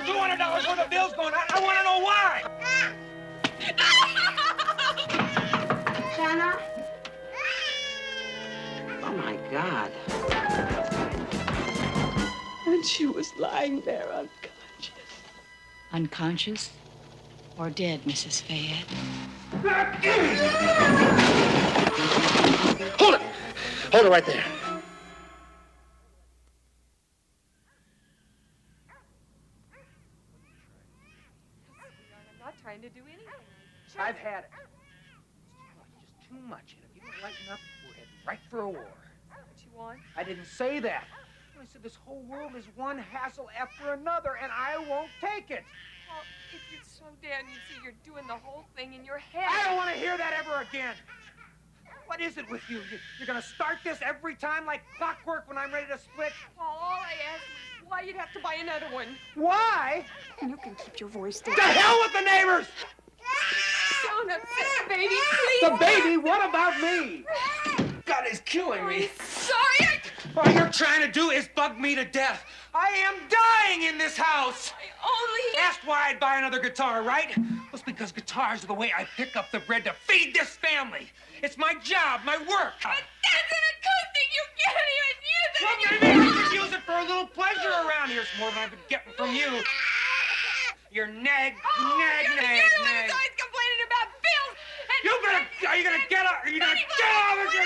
$200 worth of bills going out. I want to know why. Shanna? Oh, my God. And she was lying there unconscious. Unconscious or dead, Mrs. Fayette? Hold it! Hold it right there. I'm not trying to do anything. I've had it. Just too much. And if you don't lighten up, we're heading right for a war. What you want? I didn't say that. I said this whole world is one hassle after another, and I won't take it. Well, if you slow down, you see you're doing the whole thing in your head. I don't want to hear that ever again. What is it with you? You're going to start this every time like clockwork when I'm ready to split? Paul, all I asked was why you'd have to buy another one. Why? And you can keep your voice down. To hell with the neighbors! Don't upset the baby, please. The baby? What about me? God, it's killing me. I'm sorry. All you're trying to do is bug me to death. I am dying in this house. I only Asked why I'd buy another guitar, right? Well, it's because guitars are the way I pick up the bread to feed this family. It's my job, my work. But that's an acoustic. You can't even use it. Well, maybe I could use it for a little pleasure around here. It's more than I've been getting from you. You're nag, nag, You're nag, the one nag. who's always complaining about bills. And Are you gonna get up? Are you gonna get off of your...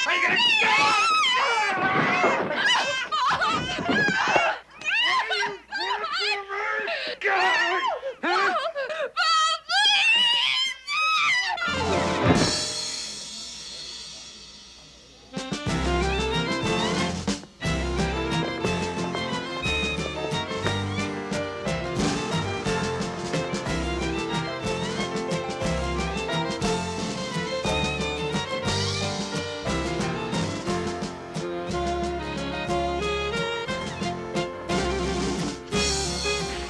Are you gonna get off? God! Huh?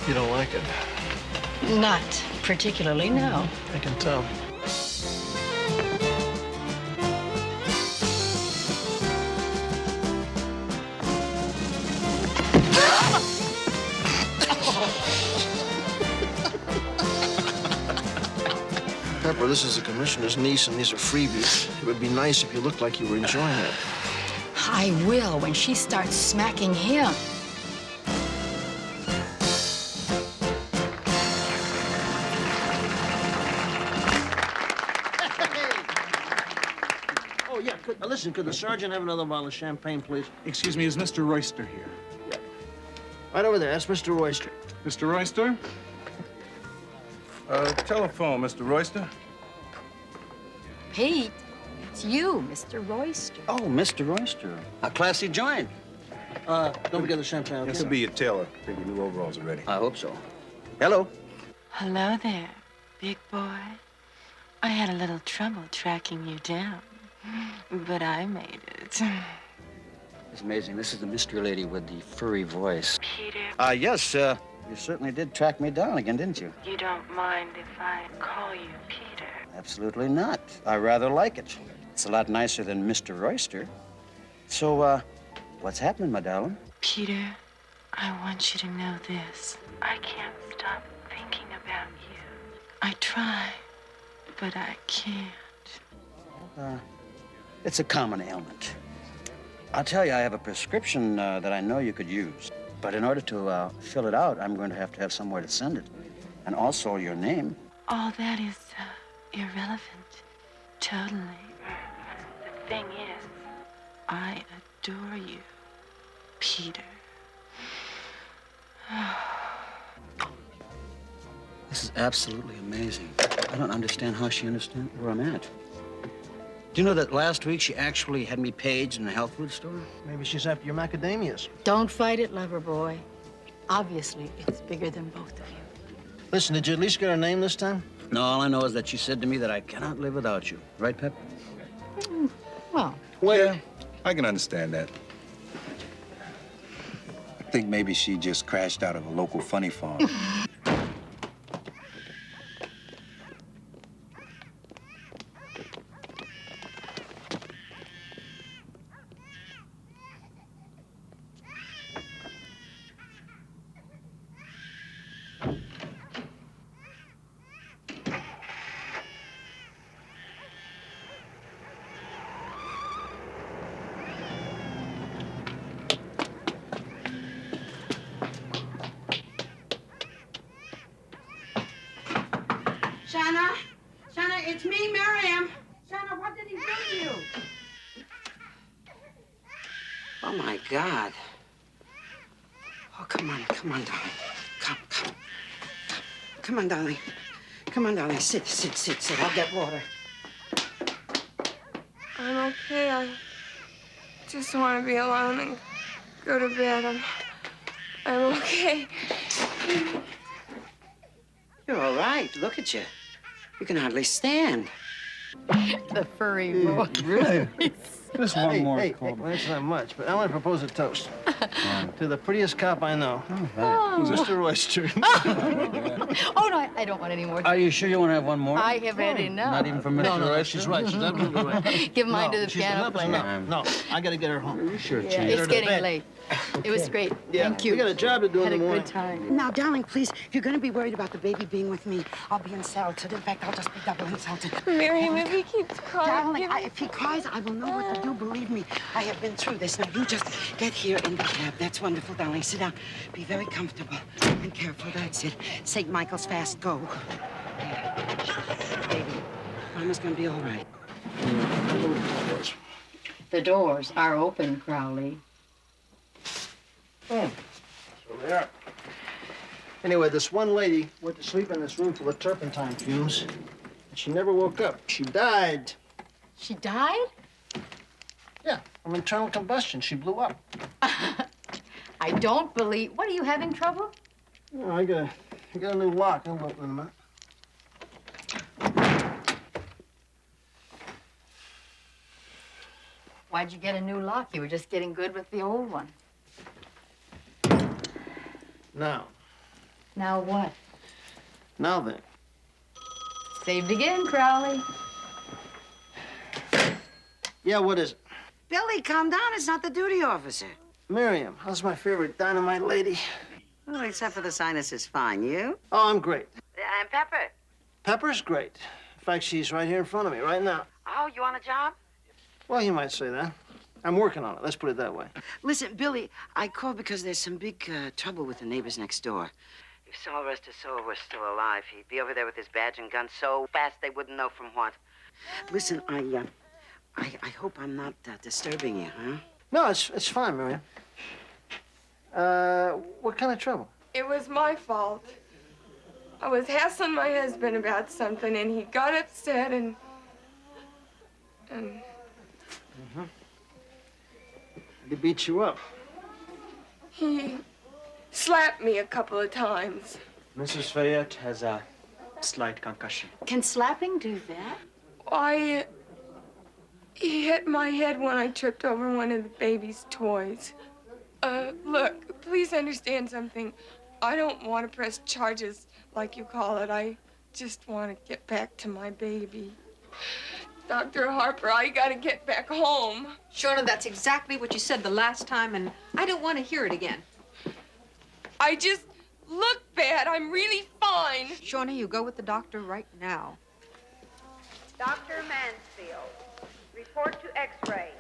You don't like it. Not particularly, no. I can tell. Pepper, this is the commissioner's niece, and these are freebies. It would be nice if you looked like you were enjoying it. I will when she starts smacking him. Oh, yeah. Listen, could the sergeant have another bottle of champagne, please? Excuse me, is Mr. Royster here? Right over there. That's Mr. Royster. Mr. Royster? Telephone, Mr. Royster. Pete, it's you, Mr. Royster. Oh, Mr. Royster. A classy joint. Don't forget the champagne, okay? This will be your tailor. I think your new overalls are ready. I hope so. Hello. Hello there, big boy. I had a little trouble tracking you down, but I made it. It's amazing. This is the mystery lady with the furry voice. Peter, Yes, you certainly did track me down again, didn't you? you don't mind if I call you Peter? Absolutely not. I rather like it. It's a lot nicer than Mr. Royster. So, what's happening, my darling? Peter, I want you to know this. I can't stop thinking about you. I try, but I can't. It's a common ailment. I'll tell you, I have a prescription that I know you could use. But in order to fill it out, I'm going to have somewhere to send it. And also your name. All that is irrelevant. Totally. The thing is, I adore you, Peter. This is absolutely amazing. I don't understand how she understands where I'm at. Do you know that last week she actually had me paged in a health food store? Maybe she's after your macadamias. Don't fight it, lover boy. Obviously, it's bigger than both of you. Listen, did you at least get her name this time? No, all I know is that she said to me that I cannot live without you. Right, Pep? Well, Yeah, I can understand that. I think maybe she just crashed out of a local funny farm. Shanna? Shanna, it's me, Miriam. Shanna, what did he do to you? Oh, my God. Oh, come on, darling. Come. Come on, darling. Come on, darling. Sit. I'll get water. I'm okay. I just want to be alone and go to bed. I'm okay. You're all right. Look at you. You can hardly stand. The furry boy. Really? Just one more Hey, call. well, that's not much, but I want to propose a toast to the prettiest cop I know, Mr. Royster. Oh, no, I don't want any more. Are you sure you want to have one more? I have had enough. Not even for Mr. Royster? She's right. She's absolutely right. Give mine to the piano No, player. no, I got to get her home. Are you sure, Yeah, Chief? it's her to getting bed. late. It was great. Yeah, Thank you. we got a job to do Had in a the morning. good time. Now, darling, please, if you're going to be worried about the baby being with me, I'll be insulted. In fact, I'll just be double insulted. Miriam, if he keeps crying, Darling, give me- if he cries, I will know what to do. Believe me, I have been through this. Now, you just get here in the cab. That's wonderful, darling. Sit down. Be very comfortable and careful. That's it. St. Michael's fast. Go. Baby, Mama's going to be all right. The doors are open, Crowley. So they are. Anyway, this one lady went to sleep in this room full of turpentine fumes, and she never woke up. She died. She died? Yeah, from internal combustion. She blew up. I don't believe. What, are you having trouble? Oh, I got a new lock. I'll open them up. Why'd you get a new lock? You were just getting good with the old one. Now What? then. Saved again, Crowley. Yeah, what is it? Billy, calm down. It's not the duty officer. Miriam, how's my favorite dynamite lady? Well, except for the sinuses, fine. You? Oh, I'm great. And Pepper. Pepper's great. In fact, she's right here in front of me right now. Oh, you on a job? Well, you might say that. I'm working on it. Let's put it that way. Listen, Billy, I called because there's some big trouble with the neighbors next door. If Sylvester Silver was still alive, he'd be over there with his badge and gun so fast they wouldn't know from what. Listen, I hope I'm not disturbing you, huh? No, it's fine, Miriam. What kind of trouble? It was my fault. I was hassling my husband about something, and he got upset and He beat you up. he slapped me a couple of times. Mrs. Fayette has a slight concussion. Can slapping do that? He hit my head when I tripped over one of the baby's toys. Look, please understand something. I don't want to press charges like you call it. I just want to get back to my baby. Dr. Harper, I gotta get back home. Shona, that's exactly what you said the last time, and I don't want to hear it again. I just look bad. I'm really fine. Shona, you go with the doctor right now. Dr. Mansfield, report to X-ray.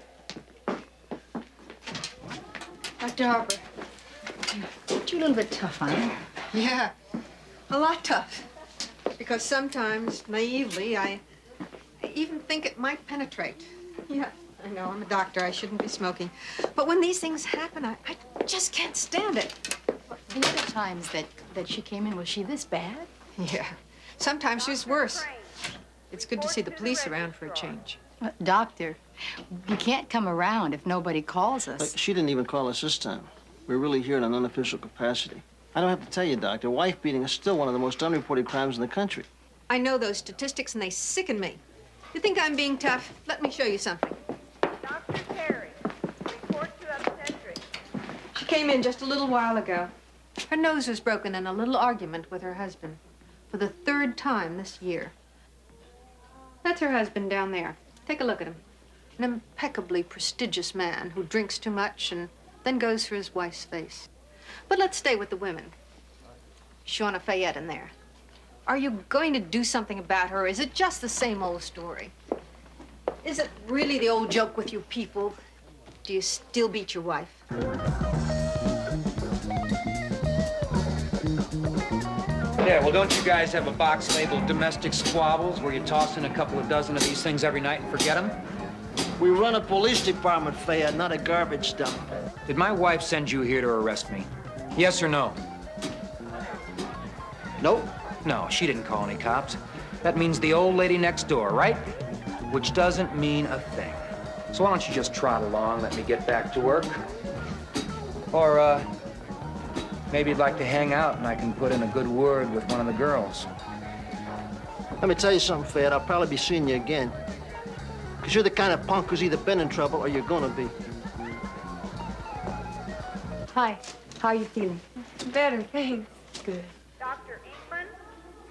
Dr. Harper, aren't you a little bit tough, huh? Yeah, a lot tough. Because sometimes, naively, I even think it might penetrate. Yeah, I know, I'm a doctor. I shouldn't be smoking. But when these things happen, I just can't stand it. The other times that she came in, was she this bad? Yeah, sometimes she's worse. It's good to see the police around for a change. Doctor, you can't come around if nobody calls us. Look, she didn't even call us this time. We're really here in an unofficial capacity. I don't have to tell you, Doctor, wife beating is still one of the most unreported crimes in the country. I know those statistics, and they sicken me. You think I'm being tough? Let me show you something. Dr. Terry, report to obstetrics. She came in just a little while ago. Her nose was broken in a little argument with her husband for the 3rd time this year. That's her husband down there. Take a look at him. An impeccably prestigious man who drinks too much and then goes for his wife's face. But let's stay with the women. Shona Fayette in there. Are you going to do something about her, or is it just the same old story? Is it really the old joke with you people? Do you still beat your wife? Yeah, well, don't you guys have a box labeled domestic squabbles where you toss in a couple of dozen of these things every night and forget them? We run a police department, Fayette, not a garbage dump. Did my wife send you here to arrest me? Yes or no? Nope. No, she didn't call any cops. That means the old lady next door, right? Which doesn't mean a thing. So why don't you just trot along, let me get back to work? Or, maybe you'd like to hang out and I can put in a good word with one of the girls. Let me tell you something, Fayette. I'll probably be seeing you again. Because you're the kind of punk who's either been in trouble or you're gonna be. Hi. How are you feeling? Better, thanks. Good. Dr. Inkman?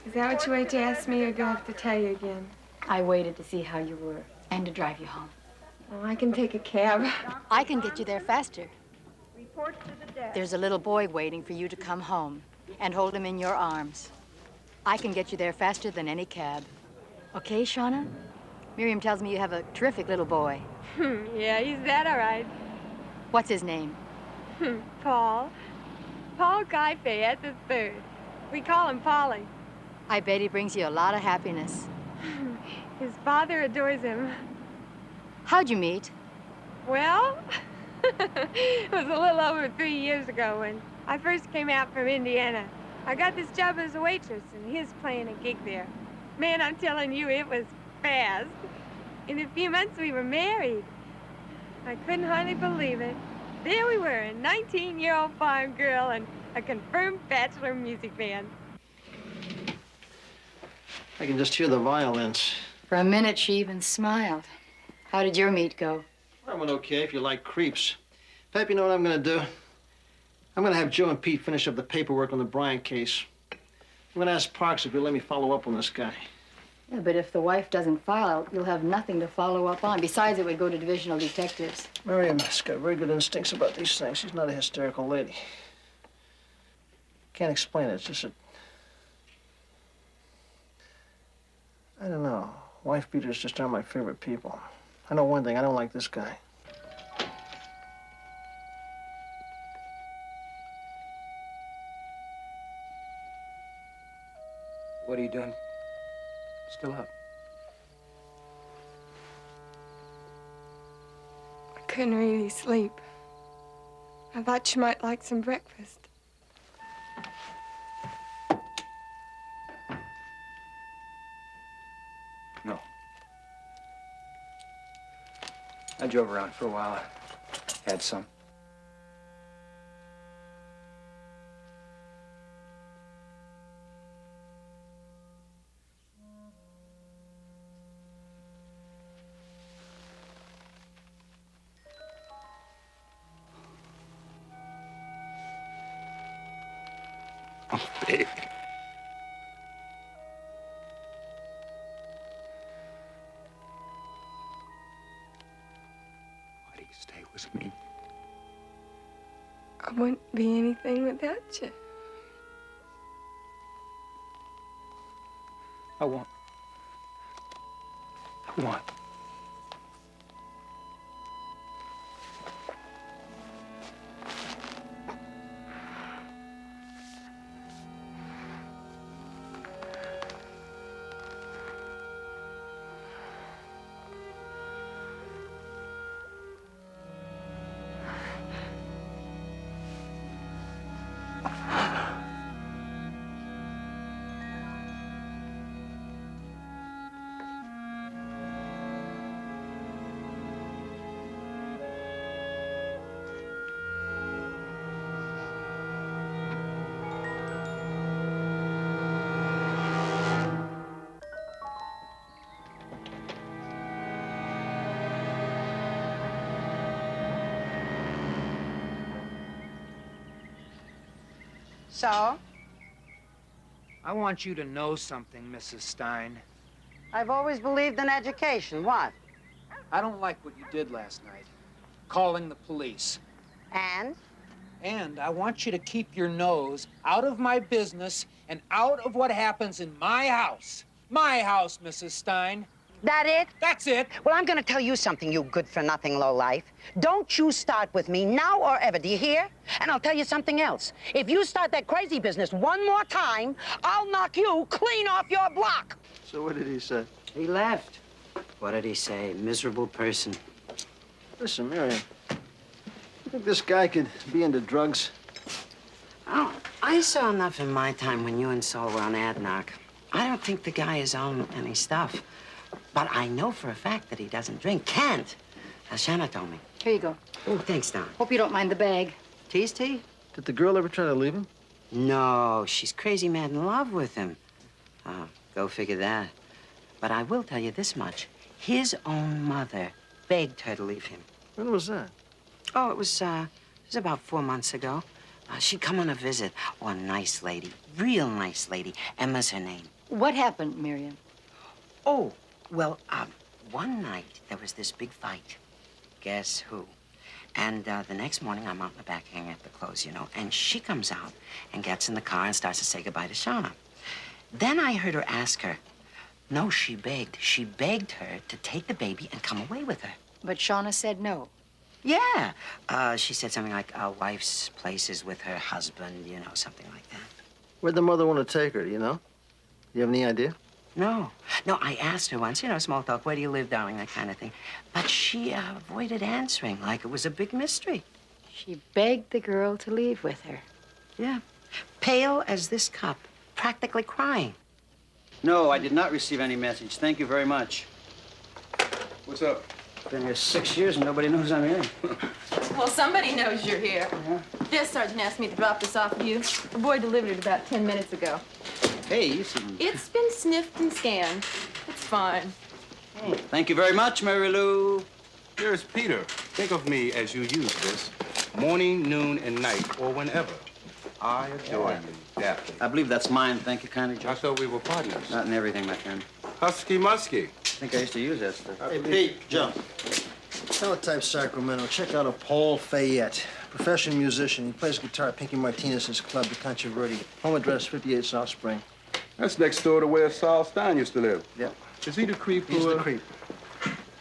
Is that what you wait to ask me, or do I have to tell you again? I waited to see how you were and to drive you home. Oh, I can take a cab. I can get you there faster. Report to the desk. There's a little boy waiting for you to come home and hold him in your arms. I can get you there faster than any cab. Okay, Shauna? Miriam tells me you have a terrific little boy. Yeah, he's that all right. What's his name? Paul. Paul Guy Fayette III. We call him Polly. I bet he brings you a lot of happiness. His father adores him. How'd you meet? Well, it was a little over 3 years ago when I first came out from Indiana. I got this job as a waitress, and he was playing a gig there. Man, I'm telling you, it was fast. In a few months, we were married. I couldn't hardly believe it. There we were, a 19-year-old farm girl and a confirmed bachelor music band. I can just hear the violins. For a minute, she even smiled. How did your meet go? I went okay if you like creeps. Pep, you know what I'm gonna do? I'm gonna have Joe and Pete finish up the paperwork on the Bryant case. I'm gonna ask Parks if he'll let me follow up on this guy. Yeah, but if the wife doesn't file, you'll have nothing to follow up on. Besides, it would go to divisional detectives. Miriam's got very good instincts about these things. She's not a hysterical lady. Can't explain it. It's just a... I don't know. Wife beaters just aren't my favorite people. I know one thing. I don't like this guy. What are you doing? Still up? I couldn't really sleep. I thought you might like some breakfast. No. I drove around for a while. Had some. Oh, baby. Why do you stay with me? I wouldn't be anything without you. I want. So? I want you to know something, Mrs. Stein. I've always believed in education. What? I don't like what you did last night. Calling the police. And? And I want you to keep your nose out of my business and out of what happens in my house. My house, Mrs. Stein. That it? That's it. Well, I'm gonna tell you something, you good-for-nothing lowlife. Don't you start with me now or ever, do you hear? And I'll tell you something else. If you start that crazy business one more time, I'll knock you clean off your block. So what did he say? He left. What did he say? Miserable person. Listen, Miriam, you think this guy could be into drugs? Oh, I saw enough in my time when you and Saul were on Adnock. I don't think the guy is on any stuff. But I know for a fact that he doesn't drink. Can't. Shanna told me. Here you go. Oh, thanks, Don. Hope you don't mind the bag. Tea's tea? Did the girl ever try to leave him? No, she's crazy mad in love with him. Go figure that. But I will tell you this much. His own mother begged her to leave him. When was that? Oh, it was about 4 months ago. She'd come on a visit. Oh, a nice lady. Real nice lady. Emma's her name. What happened, Miriam? Oh, well, one night there was this big fight. Guess who? And the next morning I'm out in the back hanging up the clothes, you know, and she comes out and gets in the car and starts to say goodbye to Shauna. Then I heard her ask her. No, she begged. She begged her to take the baby and come away with her. But Shauna said no. Yeah. She said something like a wife's place is with her husband, you know, something like that. Where'd the mother want to take her, do you know? You have any idea? No. No, I asked her once, you know, small talk, where do you live, darling, that kind of thing. But she avoided answering like it was a big mystery. She begged the girl to leave with her. Yeah. Pale as this cup, practically crying. No, I did not receive any message. Thank you very much. What's up? Been here 6 years and nobody knows I'm here. Well, somebody knows you're here. Desk sergeant asked me to drop this off for you. The boy delivered it about 10 minutes ago. Hey, you seem... It's been sniffed and scanned. It's fine. Hey, thank you very much, Mary Lou. Here's Peter. Think of me as you use this, morning, noon, and night, or whenever. I adore you, Daphne. I believe that's mine. Thank you kindly, Joe. I thought we were partners. Not in everything, my friend. Husky musky. I think I used to use that stuff. Hey, Pete, Joe. Teletype Sacramento. Check out a Paul Fayette. Professional musician. He plays guitar at Pinky Martinez's club, the Controverti. Home address, 58 South Spring. That's next door to where Saul Stein used to live. Yep. Is he the creep who... He's the creep.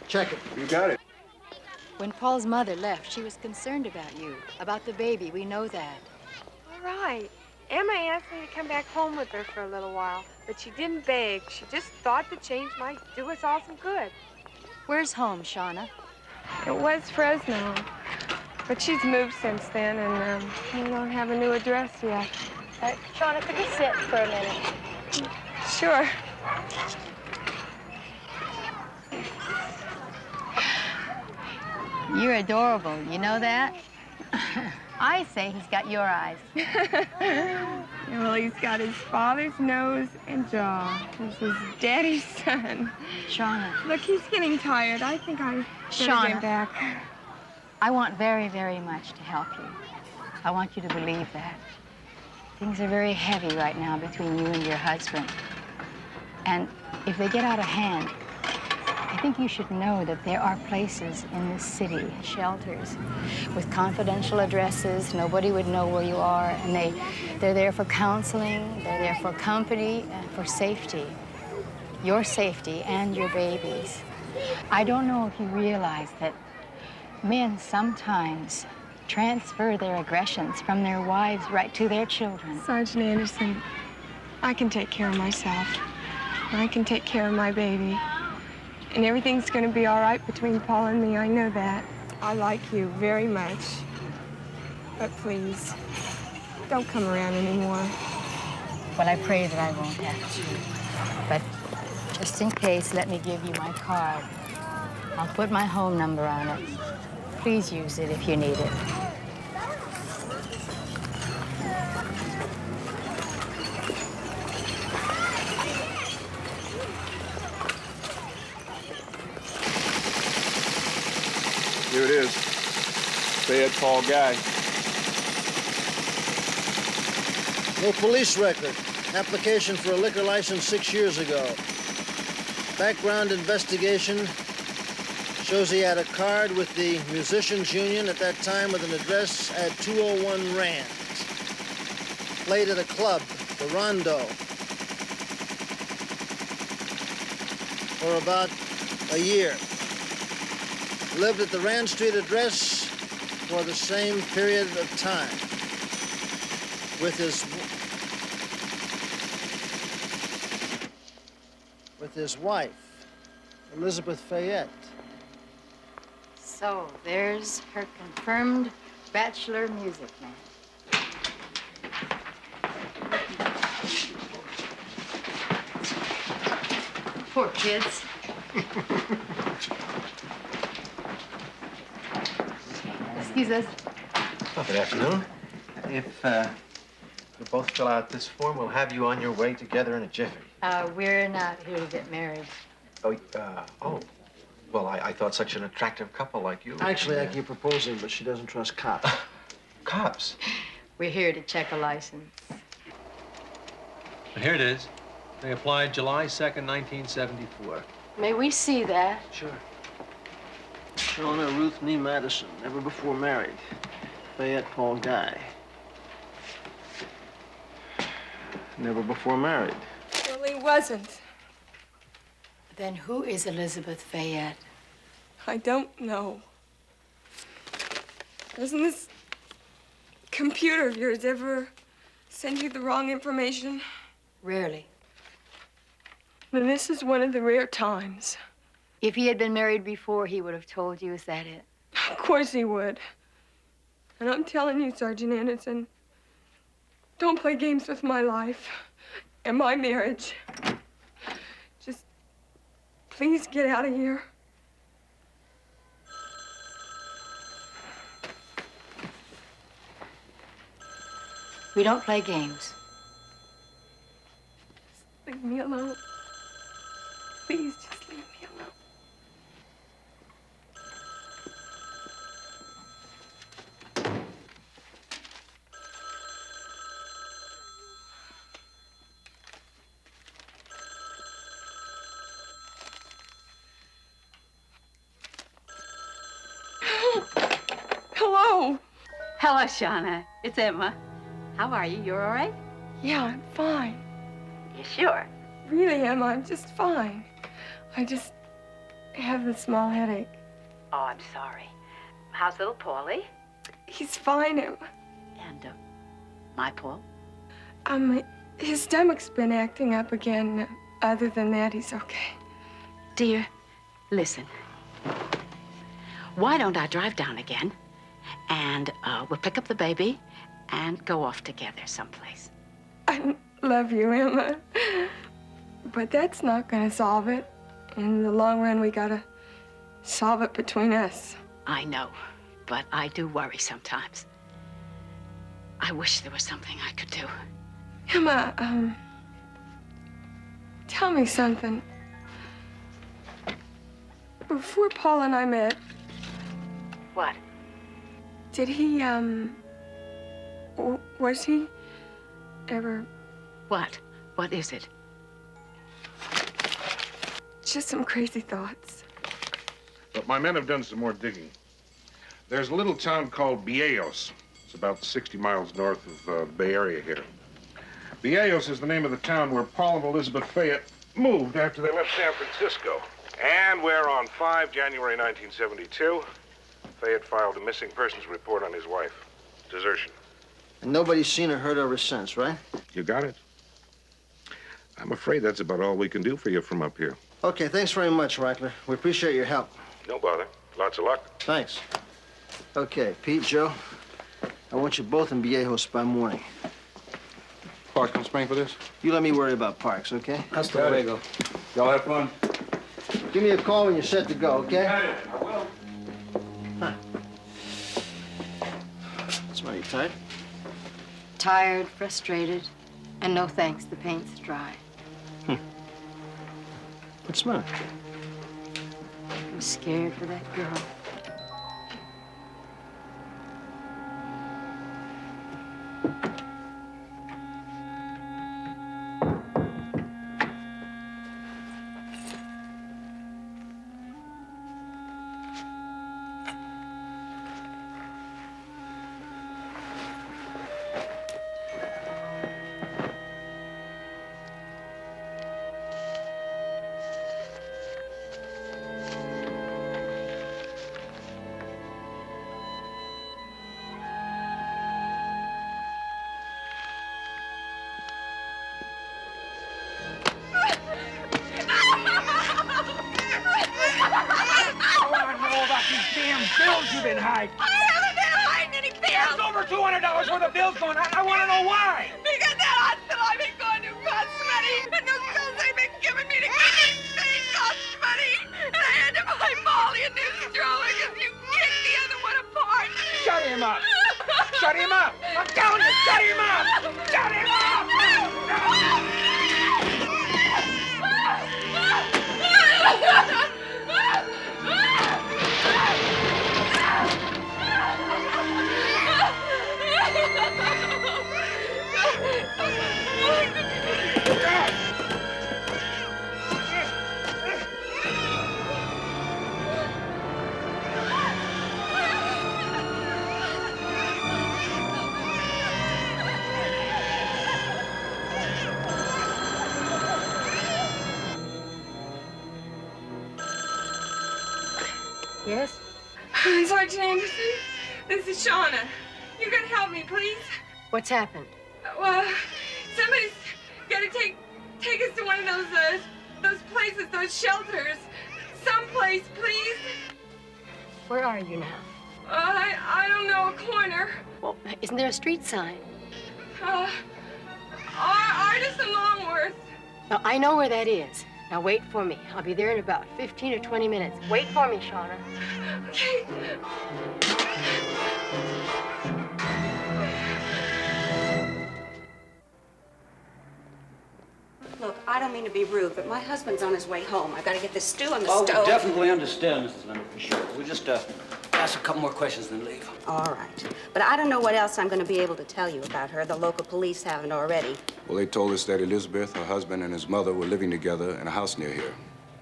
Check it. You got it. When Paul's mother left, she was concerned about you, about the baby. We know that. All right. Emma asked me to come back home with her for a little while, but she didn't beg. She just thought the change might do us all some good. Where's home, Shauna? It was Fresno, but she's moved since then, and we don't have a new address yet. Shauna, could you sit for a minute? Sure. You're adorable. You know that? I say he's got your eyes. Well, he's got his father's nose and jaw. He's his daddy's son. Shauna. Look, he's getting tired. I think I better Shauna. get back. I want very, very much to help you. I want you to believe that. Things are very heavy right now between you and your husband. And if they get out of hand, I think you should know that there are places in this city, shelters, with confidential addresses. Nobody would know where you are, and they're there for counseling, they're there for company, and for safety. Your safety and your baby's. I don't know if you realize that men sometimes transfer their aggressions from their wives right to their children. Sergeant Anderson, I can take care of myself. I can take care of my baby. And everything's going to be all right between Paul and me. I know that. I like you very much. But please, don't come around anymore. Well, I pray that I won't have to. But just in case, let me give you my card. I'll put my home number on it. Please use it if you need it. Here it is. Fayette Paul Guy. No police record. Application for a liquor license 6 years ago. Background investigation shows he had a card with the Musicians Union at that time with an address at 201 Rand. Played at a club, the Rondo, for about a year. Lived at the Rand Street address for the same period of time with his wife, Elizabeth Fayette. So there's her confirmed bachelor music man. Poor kids. Excuse us. Oh, good afternoon. If you both fill out this form, we'll have you on your way together in a jiffy. We're not here to get married. Oh. Well, I thought such an attractive couple like you. Actually, I keep proposing, but she doesn't trust cops. Cops? We're here to check a license. Here it is. They applied July 2nd, 1974. May we see that? Sure. Shona Ruth Nee Madison, never before married. Fayette Paul Guy. Never before married. Well, he wasn't. Then who is Elizabeth Fayette? I don't know. Doesn't this computer of yours ever send you the wrong information? Rarely. Then this is one of the rare times. If he had been married before, he would have told you. Is that it? Of course he would. And I'm telling you, Sergeant Anderson, don't play games with my life and my marriage. Just please get out of here. We don't play games. Leave me alone. Please, just leave me alone. Hello. Hello, Shauna. It's Emma. How are you? You're all right? Yeah, I'm fine. You sure? Really, Emma, I'm just fine. I just have a small headache. Oh, I'm sorry. How's little Paulie? He's fine, Emma. And, my Paul? His stomach's been acting up again. Other than that, he's okay. Dear, listen. Why don't I drive down again, and we'll pick up the baby and go off together someplace. I love you, Emma. But that's not gonna solve it. In the long run, we gotta solve it between us. I know, but I do worry sometimes. I wish there was something I could do. Emma, tell me something. Before Paul and I met... What? Did he, was he ever... What? What is it? Just some crazy thoughts. But my men have done some more digging. There's a little town called Vieillos. It's about 60 miles north of the Bay Area here. Vieillos is the name of the town where Paul and Elizabeth Fayette moved after they left San Francisco. And where on 5 January 1972, Fayette filed a missing persons report on his wife. Desertion. And nobody's seen or heard of her since, right? You got it? I'm afraid that's about all we can do for you from up here. Okay, thanks very much, Reichler. We appreciate your help. No bother. Lots of luck. Thanks. Okay, Pete, Joe, I want you both in Vieillos by morning. Parks gonna spring for this? You let me worry about Parks, okay? Hasta luego. Y'all have fun. Give me a call when you're set to go, okay? Got it. I will. Huh. That's why you tired? Tired, frustrated, and no thanks, the paint's dry. What's the matter? I'm scared for that girl. over $200 worth of bills going. I want to know why. Because that hospital I've been going to costs money, and those pills they've been giving me to keep me sane cost money. And I had to buy Molly a new stroller because you kicked the other one apart. Shut him up. Shut him up. I'm telling you, shut him up. Shut him up. Yes? Sergeant Anderson, this is Shauna. You gotta help me, please. What's happened? Well, somebody's gotta take us to one of those places, those shelters. Someplace, please. Where are you now? I don't know, a corner. Well, isn't there a street sign? Artisan Longworth. Now, I know where that is. Now, wait for me. I'll be there in about 15 or 20 minutes. Wait for me, Shauna. Okay. Look, I don't mean to be rude, but my husband's on his way home. I've got to get this stew on the Oh, stove. we definitely understand, Mrs. Leonard, for sure. We'll just ask a couple more questions and then leave. All right. But I don't know what else I'm going to be able to tell you about her. The local police haven't already. Well, they told us that Elizabeth, her husband, and his mother were living together in a house near here.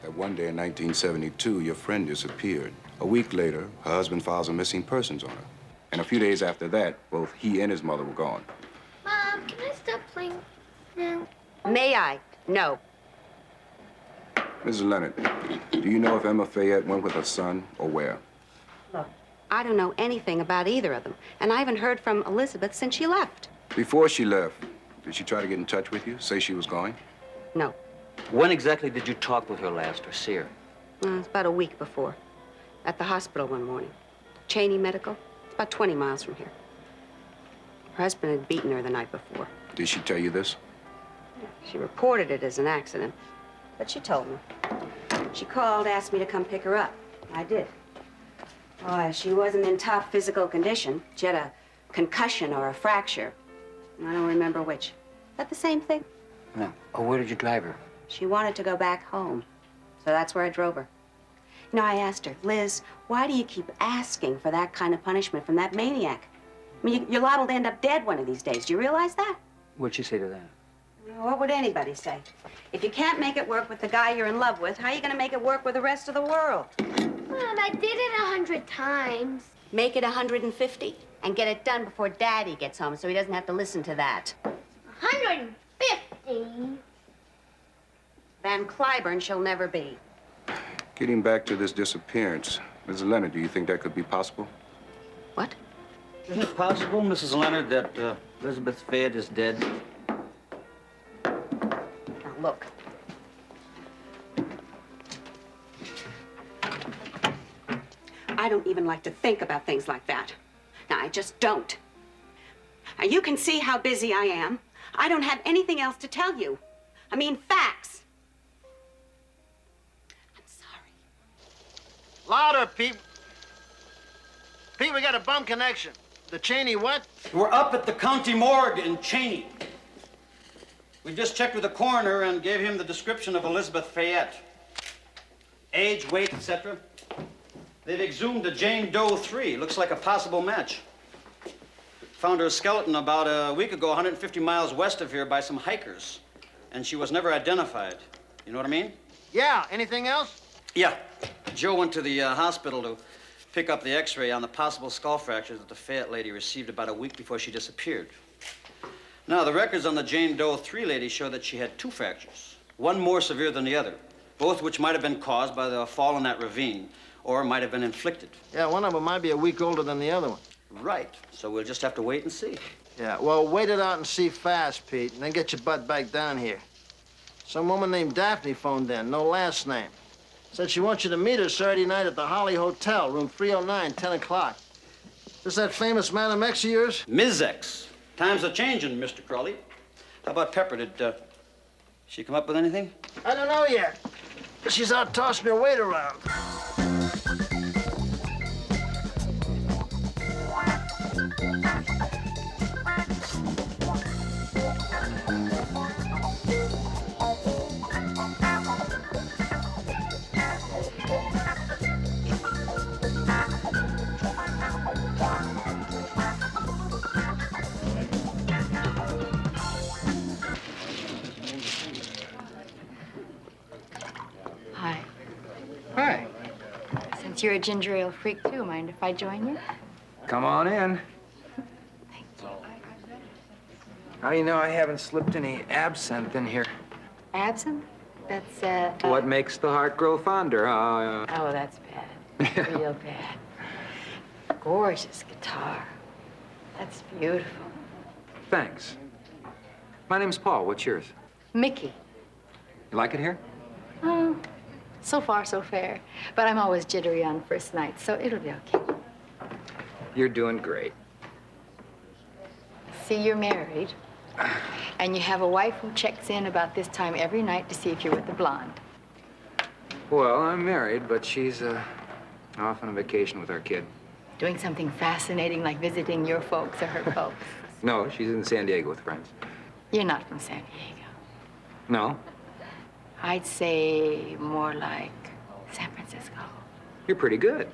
That one day in 1972, your friend disappeared. A week later, her husband files a missing persons on her. And a few days after that, both he and his mother were gone. Mom, can I stop playing now? May I? No. Mrs. Leonard, do you know if Emma Fayette went with her son or where? Look, I don't know anything about either of them. And I haven't heard from Elizabeth since she left. Before she left, did she try to get in touch with you, say she was going? No. When exactly did you talk with her last or see her? It's about a week before. At the hospital one morning. Cheney Medical. It's about 20 miles from here. Her husband had beaten her the night before. Did she tell you this? She reported it as an accident, but she told me. She called, asked me to come pick her up. I did. Oh, she wasn't in top physical condition. She had a concussion or a fracture. I don't remember which. Is that the same thing? No. Oh, where did you drive her? She wanted to go back home, so that's where I drove her. You know, I asked her, Liz, why do you keep asking for that kind of punishment from that maniac? I mean, you're liable to end up dead one of these days. Do you realize that? What'd she say to that? What would anybody say? If you can't make it work with the guy you're in love with, how are you going to make it work with the rest of the world? Mom, I did it 100 times. Make it 150 and get it done before Daddy gets home so he doesn't have to listen to that. 150? Van Cliburn she'll never be. Getting back to this disappearance, Mrs. Leonard, do you think that could be possible? What? Isn't it possible, Mrs. Leonard, that Elizabeth Fayette is dead? Now, look. I don't even like to think about things like that. Now, I just don't. Now, you can see how busy I am. I don't have anything else to tell you. I mean, facts. Louder, Pete. Pete, we got a bum connection. The Cheney what? We're up at the county morgue in Cheney. We just checked with the coroner and gave him the description of Elizabeth Fayette. Age, weight, etc. They've exhumed a Jane Doe 3. Looks like a possible match. Found her skeleton about a week ago, 150 miles west of here by some hikers. And she was never identified. You know what I mean? Yeah, anything else? Yeah. Joe went to the hospital to pick up the x-ray on the possible skull fractures that the Fayette lady received about a week before she disappeared. Now, the records on the Jane Doe 3 lady show that she had 2 fractures, one more severe than the other, both which might have been caused by the fall in that ravine or might have been inflicted. Yeah, one of them might be a week older than the other one. Right. So we'll just have to wait and see. Yeah, well, wait it out and see fast, Pete, and then get your butt back down here. Some woman named Daphne phoned in, no last name. Said she wants you to meet her Saturday night at the Holly Hotel, room 309, 10 o'clock. Is that famous Madam X of yours? Ms. X. Times are changing, Mr. Crawley. How about Pepper? Did she come up with anything? I don't know yet. She's out tossing her weight around. Hi. Hi. Since you're a ginger ale freak too, mind if I join you? Come on in. How do you know I haven't slipped any absinthe in here? Absinthe? That's, What makes the heart grow fonder? Oh, that's bad. Real bad. Gorgeous guitar. That's beautiful. Thanks. My name's Paul. What's yours? Mickey. You like it here? Oh, so far so fair. But I'm always jittery on first night, so it'll be okay. You're doing great. See, you're married. And you have a wife who checks in about this time every night to see if you're with the blonde. Well, I'm married, but she's off on a vacation with our kid. Doing something fascinating like visiting your folks or her folks. No, she's in San Diego with friends. You're not from San Diego. No? I'd say more like San Francisco. You're pretty good.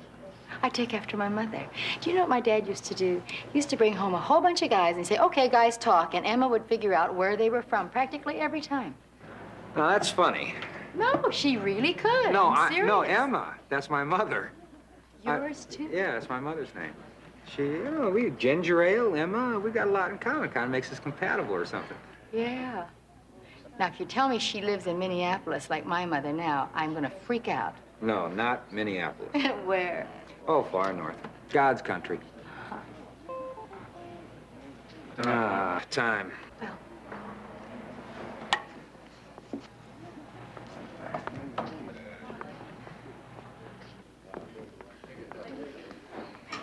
I take after my mother. Do you know what my dad used to do? He used to bring home a whole bunch of guys and say, okay, guys, talk. And Emma would figure out where they were from practically every time. Now, that's funny. No, she really could. No, I'm serious. no, Emma. That's my mother. Yours, too? Yeah, that's my mother's name. We ginger ale, Emma, we got a lot in common. Kind of makes us compatible or something. Yeah. Now, if you tell me she lives in Minneapolis like my mother now, I'm gonna freak out. No, not Minneapolis. Where? Oh, far north. God's country. Time.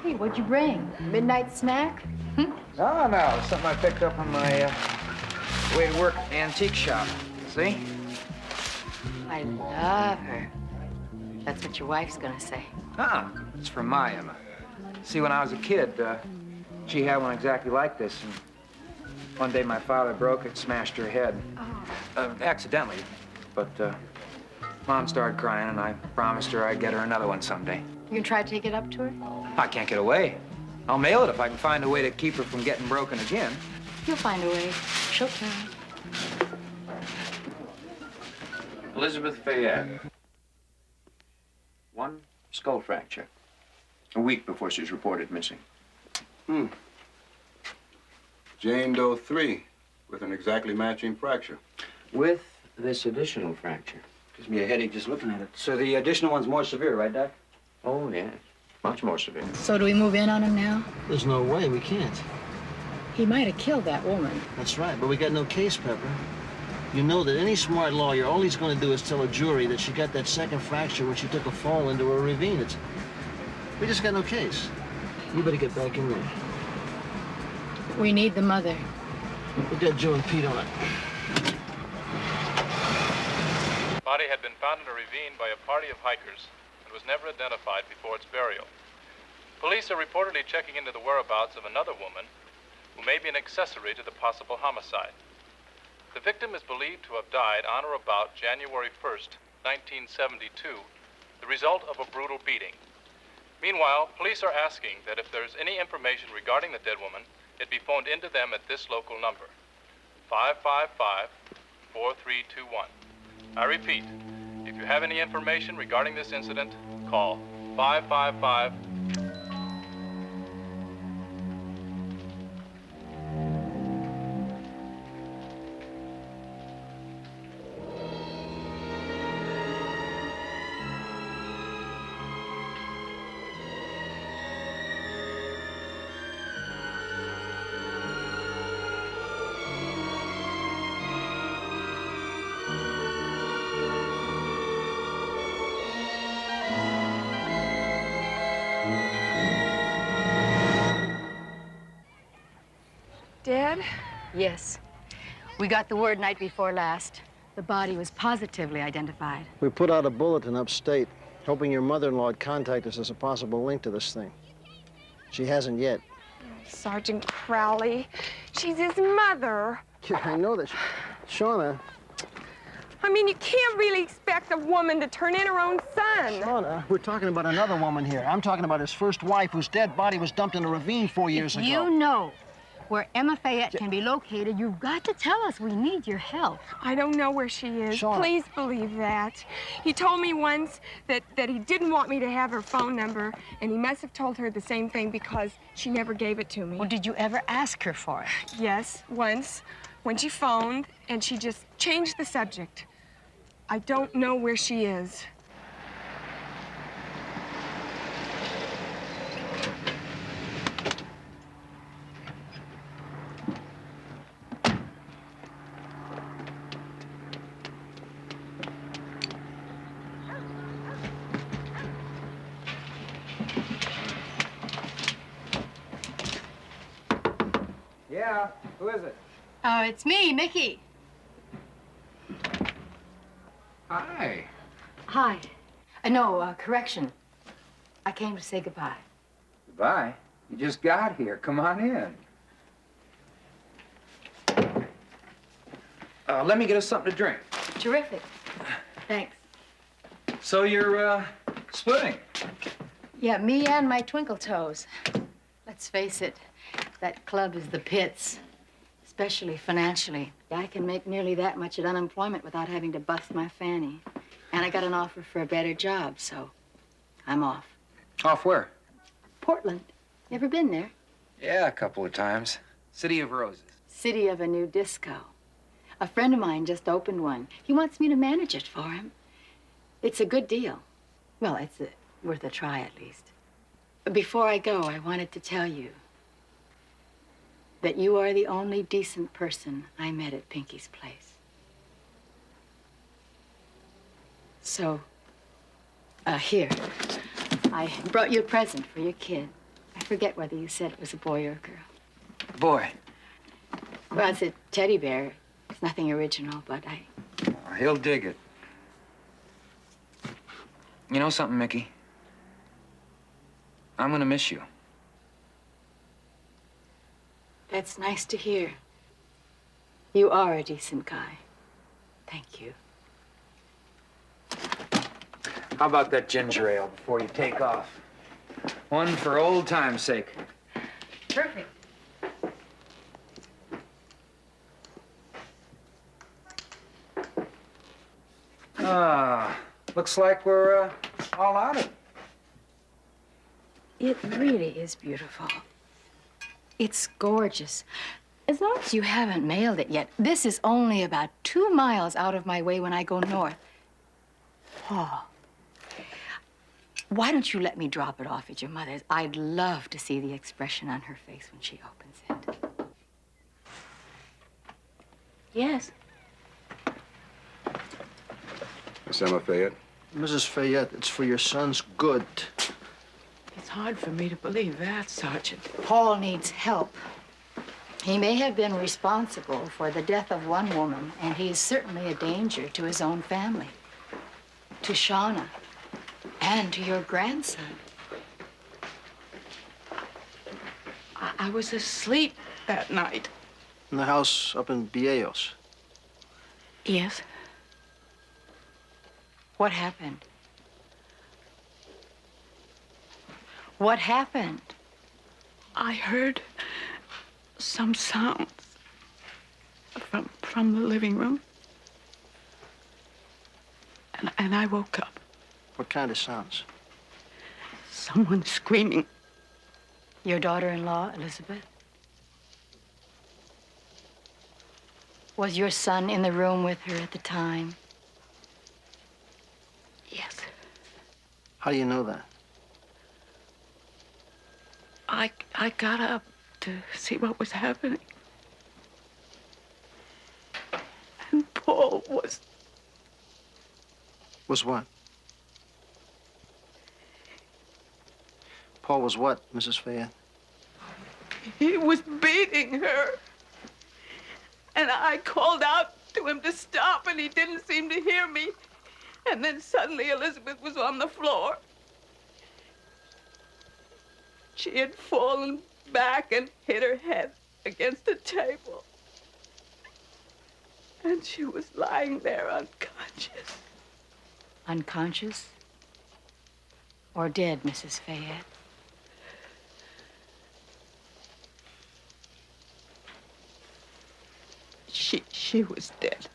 Hey, what'd you bring? Midnight snack? Oh, no, it's something I picked up on my way to work antique shop. See? I love her. That's what your wife's gonna say. It's from my Emma. See, when I was a kid, she had one exactly like this, and one day my father broke it, smashed her head. Accidentally, but Mom started crying, and I promised her I'd get her another one someday. You gonna try to take it up to her? I can't get away. I'll mail it if I can find a way to keep her from getting broken again. You'll find a way. She'll try. Elizabeth Fayette. One skull fracture. A week before she's reported missing. Jane Doe 3, with an exactly matching fracture. With this additional fracture. Gives me a headache just looking at it. So the additional one's more severe, right, Doc? Oh, yes. Much more severe. So do we move in on him now? There's no way. We can't. He might have killed that woman. That's right, but we got no case, Pepper. You know that any smart lawyer, all he's going to do is tell a jury that she got that second fracture when she took a fall into a ravine. We just got no case. You better get back in there. We need the mother. We got Joe and Pete on it. Body had been found in a ravine by a party of hikers and was never identified before its burial. Police are reportedly checking into the whereabouts of another woman who may be an accessory to the possible homicide. The victim is believed to have died on or about January 1st, 1972, the result of a brutal beating. Meanwhile, police are asking that if there's any information regarding the dead woman, it be phoned into them at this local number, 555-4321. I repeat, if you have any information regarding this incident, call 555. Dead? Yes. We got the word night before last. The body was positively identified. We put out a bulletin upstate, hoping your mother-in-law would contact us as a possible link to this thing. She hasn't yet. Sergeant Crowley. She's his mother. Yeah, I know that. Shauna. I mean, you can't really expect a woman to turn in her own son. Shauna, we're talking about another woman here. I'm talking about his first wife, whose dead body was dumped in a ravine 4 years ago. You know where Emma Fayette can be located. You've got to tell us. We need your help. I don't know where she is. Shauna. Please believe that. He told me once that he didn't want me to have her phone number, and he must have told her the same thing because she never gave it to me. Well, did you ever ask her for it? Yes, once, when she phoned, and she just changed the subject. I don't know where she is. Yeah, who is it? Oh, it's me, Mickey. Hi. Hi. No, correction. I came to say goodbye. Goodbye. You just got here. Come on in. Let me get us something to drink. Terrific. Thanks. So you're, splitting? Yeah, me and my twinkle toes. Let's face it, that club is the pits, especially financially. I can make nearly that much at unemployment without having to bust my fanny. And I got an offer for a better job, so I'm off. Off where? Portland. Never been there. Yeah, a couple of times. City of Roses. City of a new disco. A friend of mine just opened one. He wants me to manage it for him. It's a good deal. Well, it's worth a try at least. But before I go, I wanted to tell you that you are the only decent person I met at Pinky's place. So, here. I brought you a present for your kid. I forget whether you said it was a boy or a girl. Boy. Well, it's a teddy bear. It's nothing original, but He'll dig it. You know something, Mickey? I'm gonna miss you. That's nice to hear. You are a decent guy. Thank you. How about that ginger ale before you take off? One for old time's sake. Perfect. Looks like we're, all out of it. It really is beautiful. It's gorgeous. As long as you haven't mailed it yet. This is only about 2 miles out of my way when I go north. Paul, why don't you let me drop it off at your mother's? I'd love to see the expression on her face when she opens it. Yes. Miss Emma Fayette? Mrs. Fayette, it's for your son's good. It's hard for me to believe that, Sergeant. Paul needs help. He may have been responsible for the death of one woman, and he is certainly a danger to his own family, to Shauna, and to your grandson. I was asleep that night. In the house up in Vieillos. Yes. What happened? What happened? I heard some sounds from the living room. And I woke up. What kind of sounds? Someone screaming. Your daughter-in-law, Elizabeth? Was your son in the room with her at the time? Yes. How do you know that? I got up to see what was happening. And Paul was... Was what? Paul was what, Mrs. Fayette? He was beating her. I called out to him to stop, and he didn't seem to hear me. And then suddenly Elizabeth was on the floor. She had fallen back and hit her head against the table. And she was lying there unconscious. Unconscious? Or dead, Mrs. Fayette? She was dead.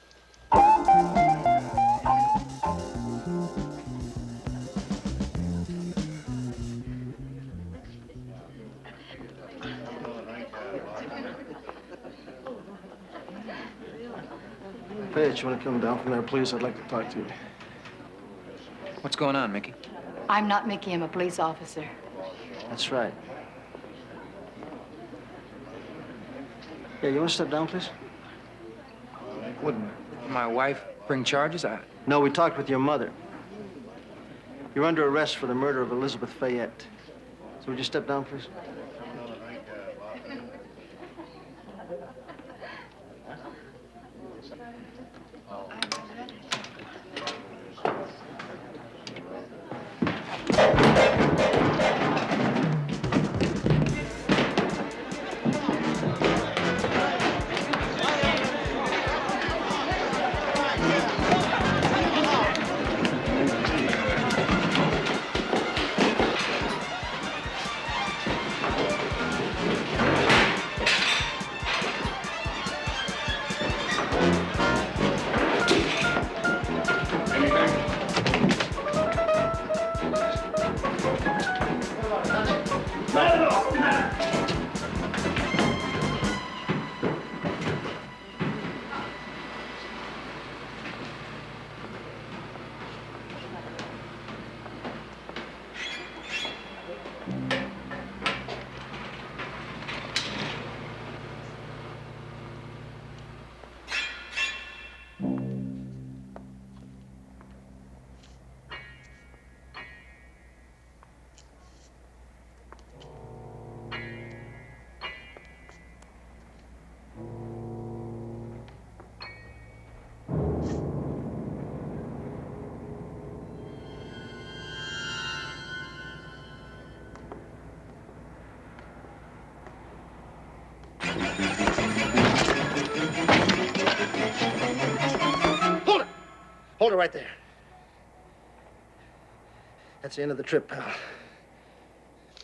Fayette, you want to come down from there, please? I'd like to talk to you. What's going on, Mickey? I'm not Mickey. I'm a police officer. That's right. Yeah, you want to step down, please? Would my wife bring charges? No, we talked with your mother. You're under arrest for the murder of Elizabeth Fayette. So would you step down, please? Hold it right there. That's the end of the trip, pal.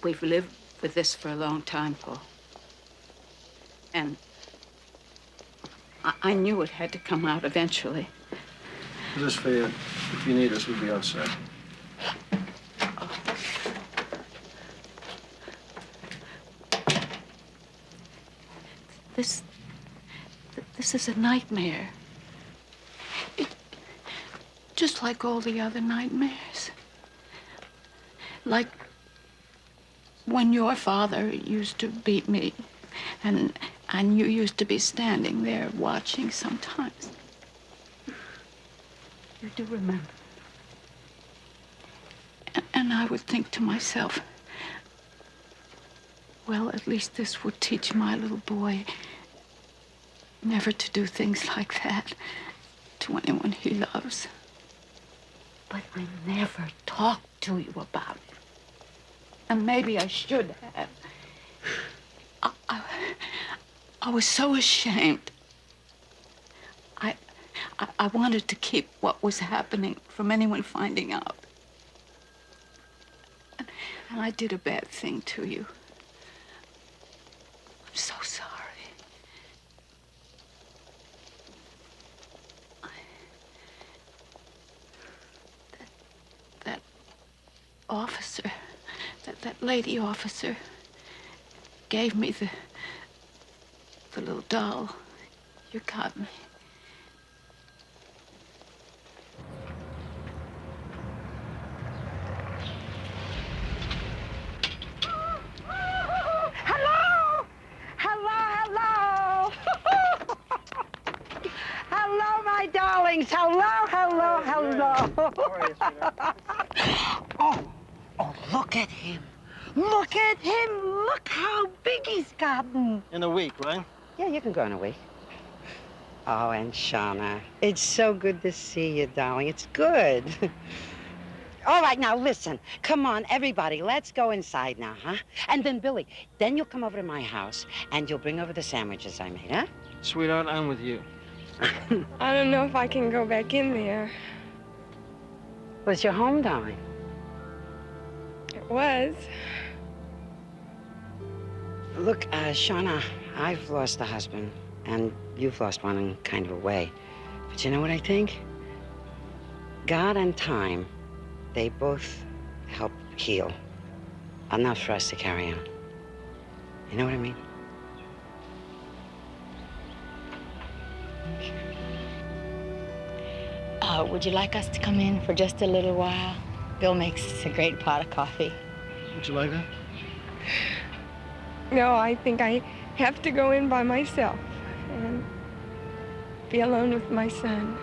We've lived with this for a long time, Paul. And I knew it had to come out eventually. Miss Fayette, if you need us, we'll be outside. This is a nightmare. Just like all the other nightmares. Like when your father used to beat me, and you used to be standing there watching sometimes. You do remember. And I would think to myself, well, at least this would teach my little boy never to do things like that to anyone he loves. But I never talked to you about it. And maybe I should have. I was so ashamed. I wanted to keep what was happening from anyone finding out. And I did a bad thing to you. I'm so sorry. That officer, that lady officer, gave me the little doll you got me. Hello! Hello, hello! Hello, my darlings. Hello, hello, hello. Oh, look at him. Look at him. Look how big he's gotten. In a week, right? Yeah, you can go in a week. Oh, and Shauna, it's so good to see you, darling. It's good. All right, now listen. Come on, everybody. Let's go inside now, huh? And then, Billy, then you'll come over to my house and you'll bring over the sandwiches I made, huh? Sweetheart, I'm with you. I don't know if I can go back in there. Well, it's your home, darling. It was. Look, Shauna, I've lost a husband, and you've lost one in kind of a way. But you know what I think? God and time, they both help heal. Enough for us to carry on. You know what I mean? Would you like us to come in for just a little while? Bill makes a great pot of coffee. Would you like that? No, I think I have to go in by myself and be alone with my son.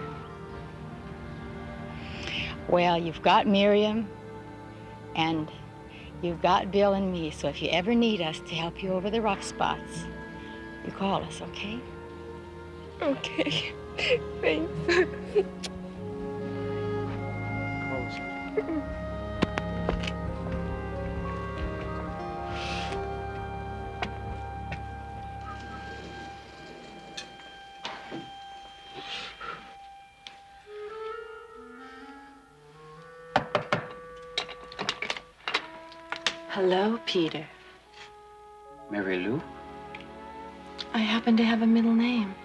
Well, you've got Miriam, and you've got Bill and me, so if you ever need us to help you over the rough spots, you call us, okay? Okay. Thanks. Hello, Peter. Mary Lou? I happen to have a middle name.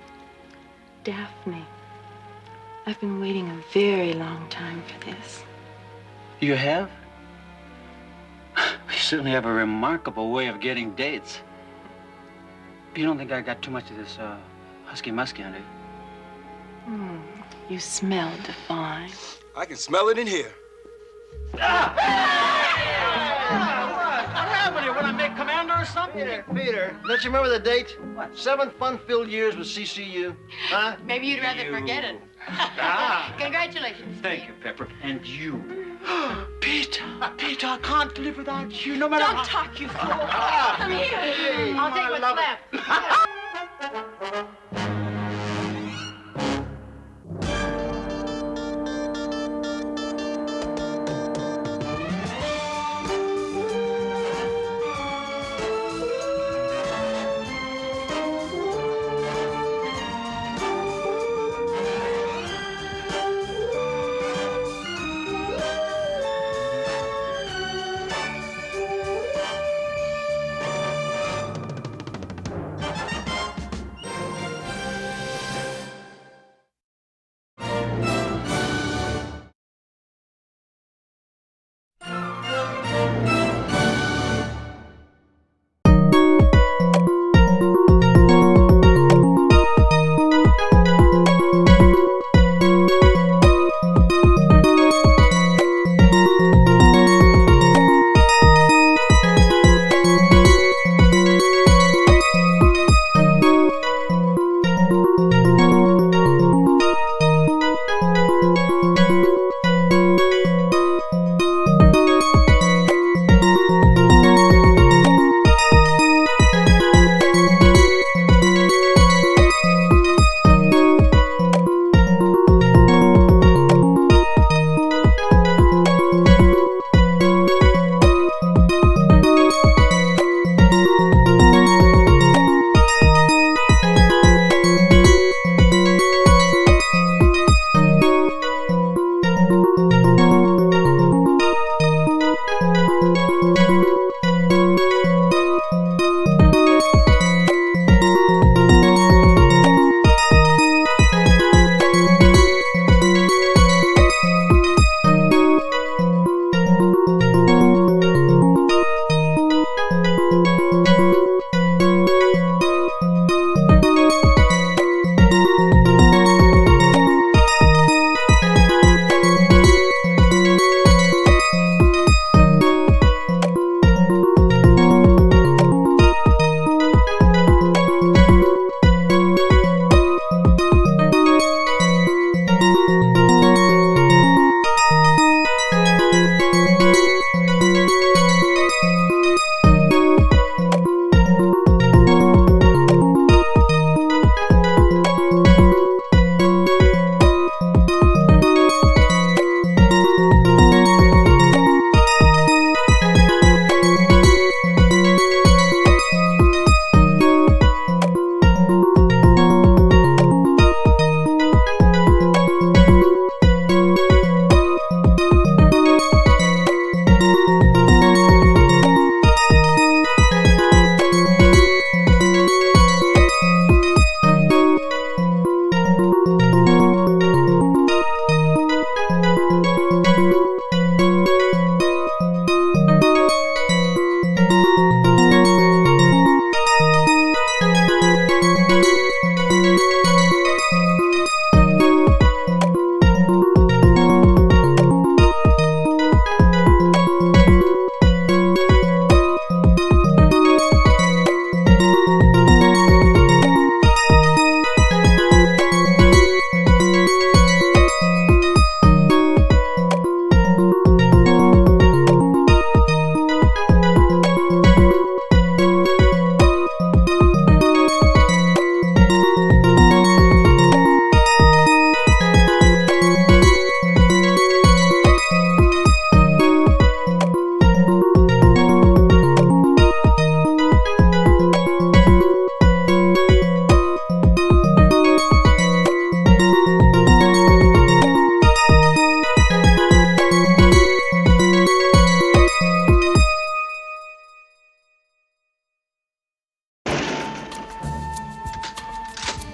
Daphne. I've been waiting a very long time for this. You have? You certainly have a remarkable way of getting dates. You don't think I got too much of this, husky-musky under you? You smell divine. I can smell it in here. What happened here? When I make commander or something? Peter, don't you remember the date? What? 7 fun-filled years with CCU. Huh? Maybe you'd rather forget it. Congratulations. Thank you, Pepper. And you. Peter, I can't live without you, no matter Don't talk, you fool. Come here. I'll take what's left.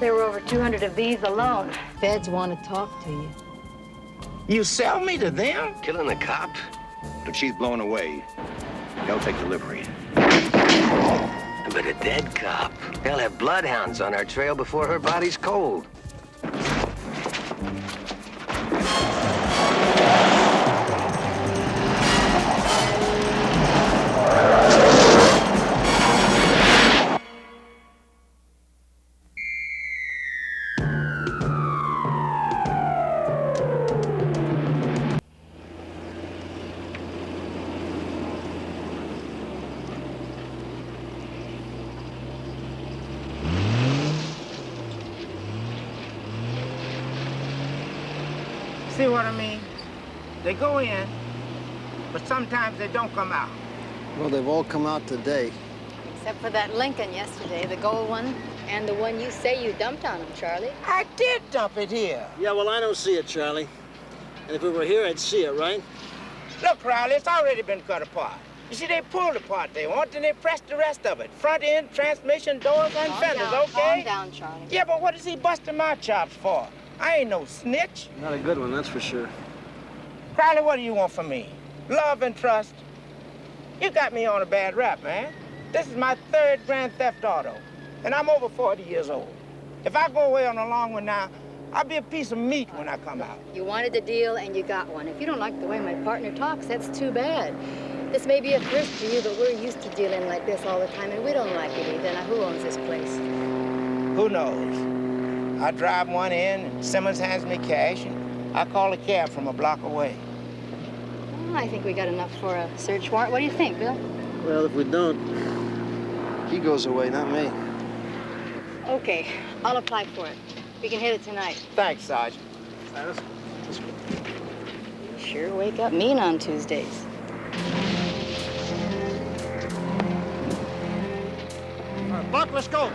There were over 200 of these alone. Feds want to talk to you. You sell me to them? Killing a cop? But she's blown away. They'll take delivery. But a dead cop. They'll have bloodhounds on our trail before her body's cold. See what I mean? They go in, but sometimes they don't come out. Well, they've all come out today. Except for that Lincoln yesterday, the gold one, and the one you say you dumped on him, Charlie. I did dump it here. Yeah, well, I don't see it, Charlie. And if it were here, I'd see it, right? Look, Crowley, it's already been cut apart. You see, they pulled the part they want, and they pressed the rest of it. Front end, transmission, doors, and fenders, okay? Calm down, Charlie. Yeah, but what is he busting my chops for? I ain't no snitch. Not a good one, that's for sure. Crowley, what do you want from me? Love and trust? You got me on a bad rap, man. This is my 3rd grand theft auto, and I'm over 40 years old. If I go away on a long one now, I'll be a piece of meat when I come out. You wanted a deal and you got one. If you don't like the way my partner talks, that's too bad. This may be a first for you, but we're used to dealing like this all the time, and we don't like it either. Now, who owns this place? Who knows? I drive one in, and Simmons hands me cash, and I call a cab from a block away. Well, I think we got enough for a search warrant. What do you think, Bill? Well, if we don't, he goes away, not me. Okay, I'll apply for it. We can hit it tonight. Thanks, Sergeant. You sure wake up mean on Tuesdays. All right, Buck, let's go.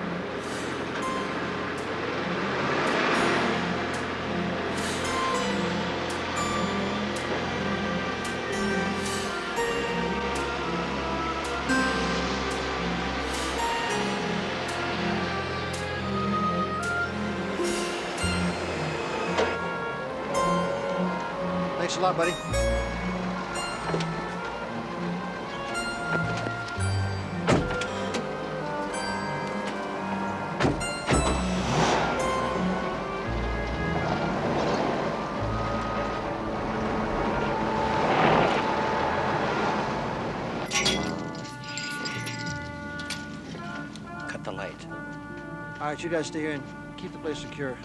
Thanks a lot, buddy. Cut the light. All right, you guys stay here and keep the place secure.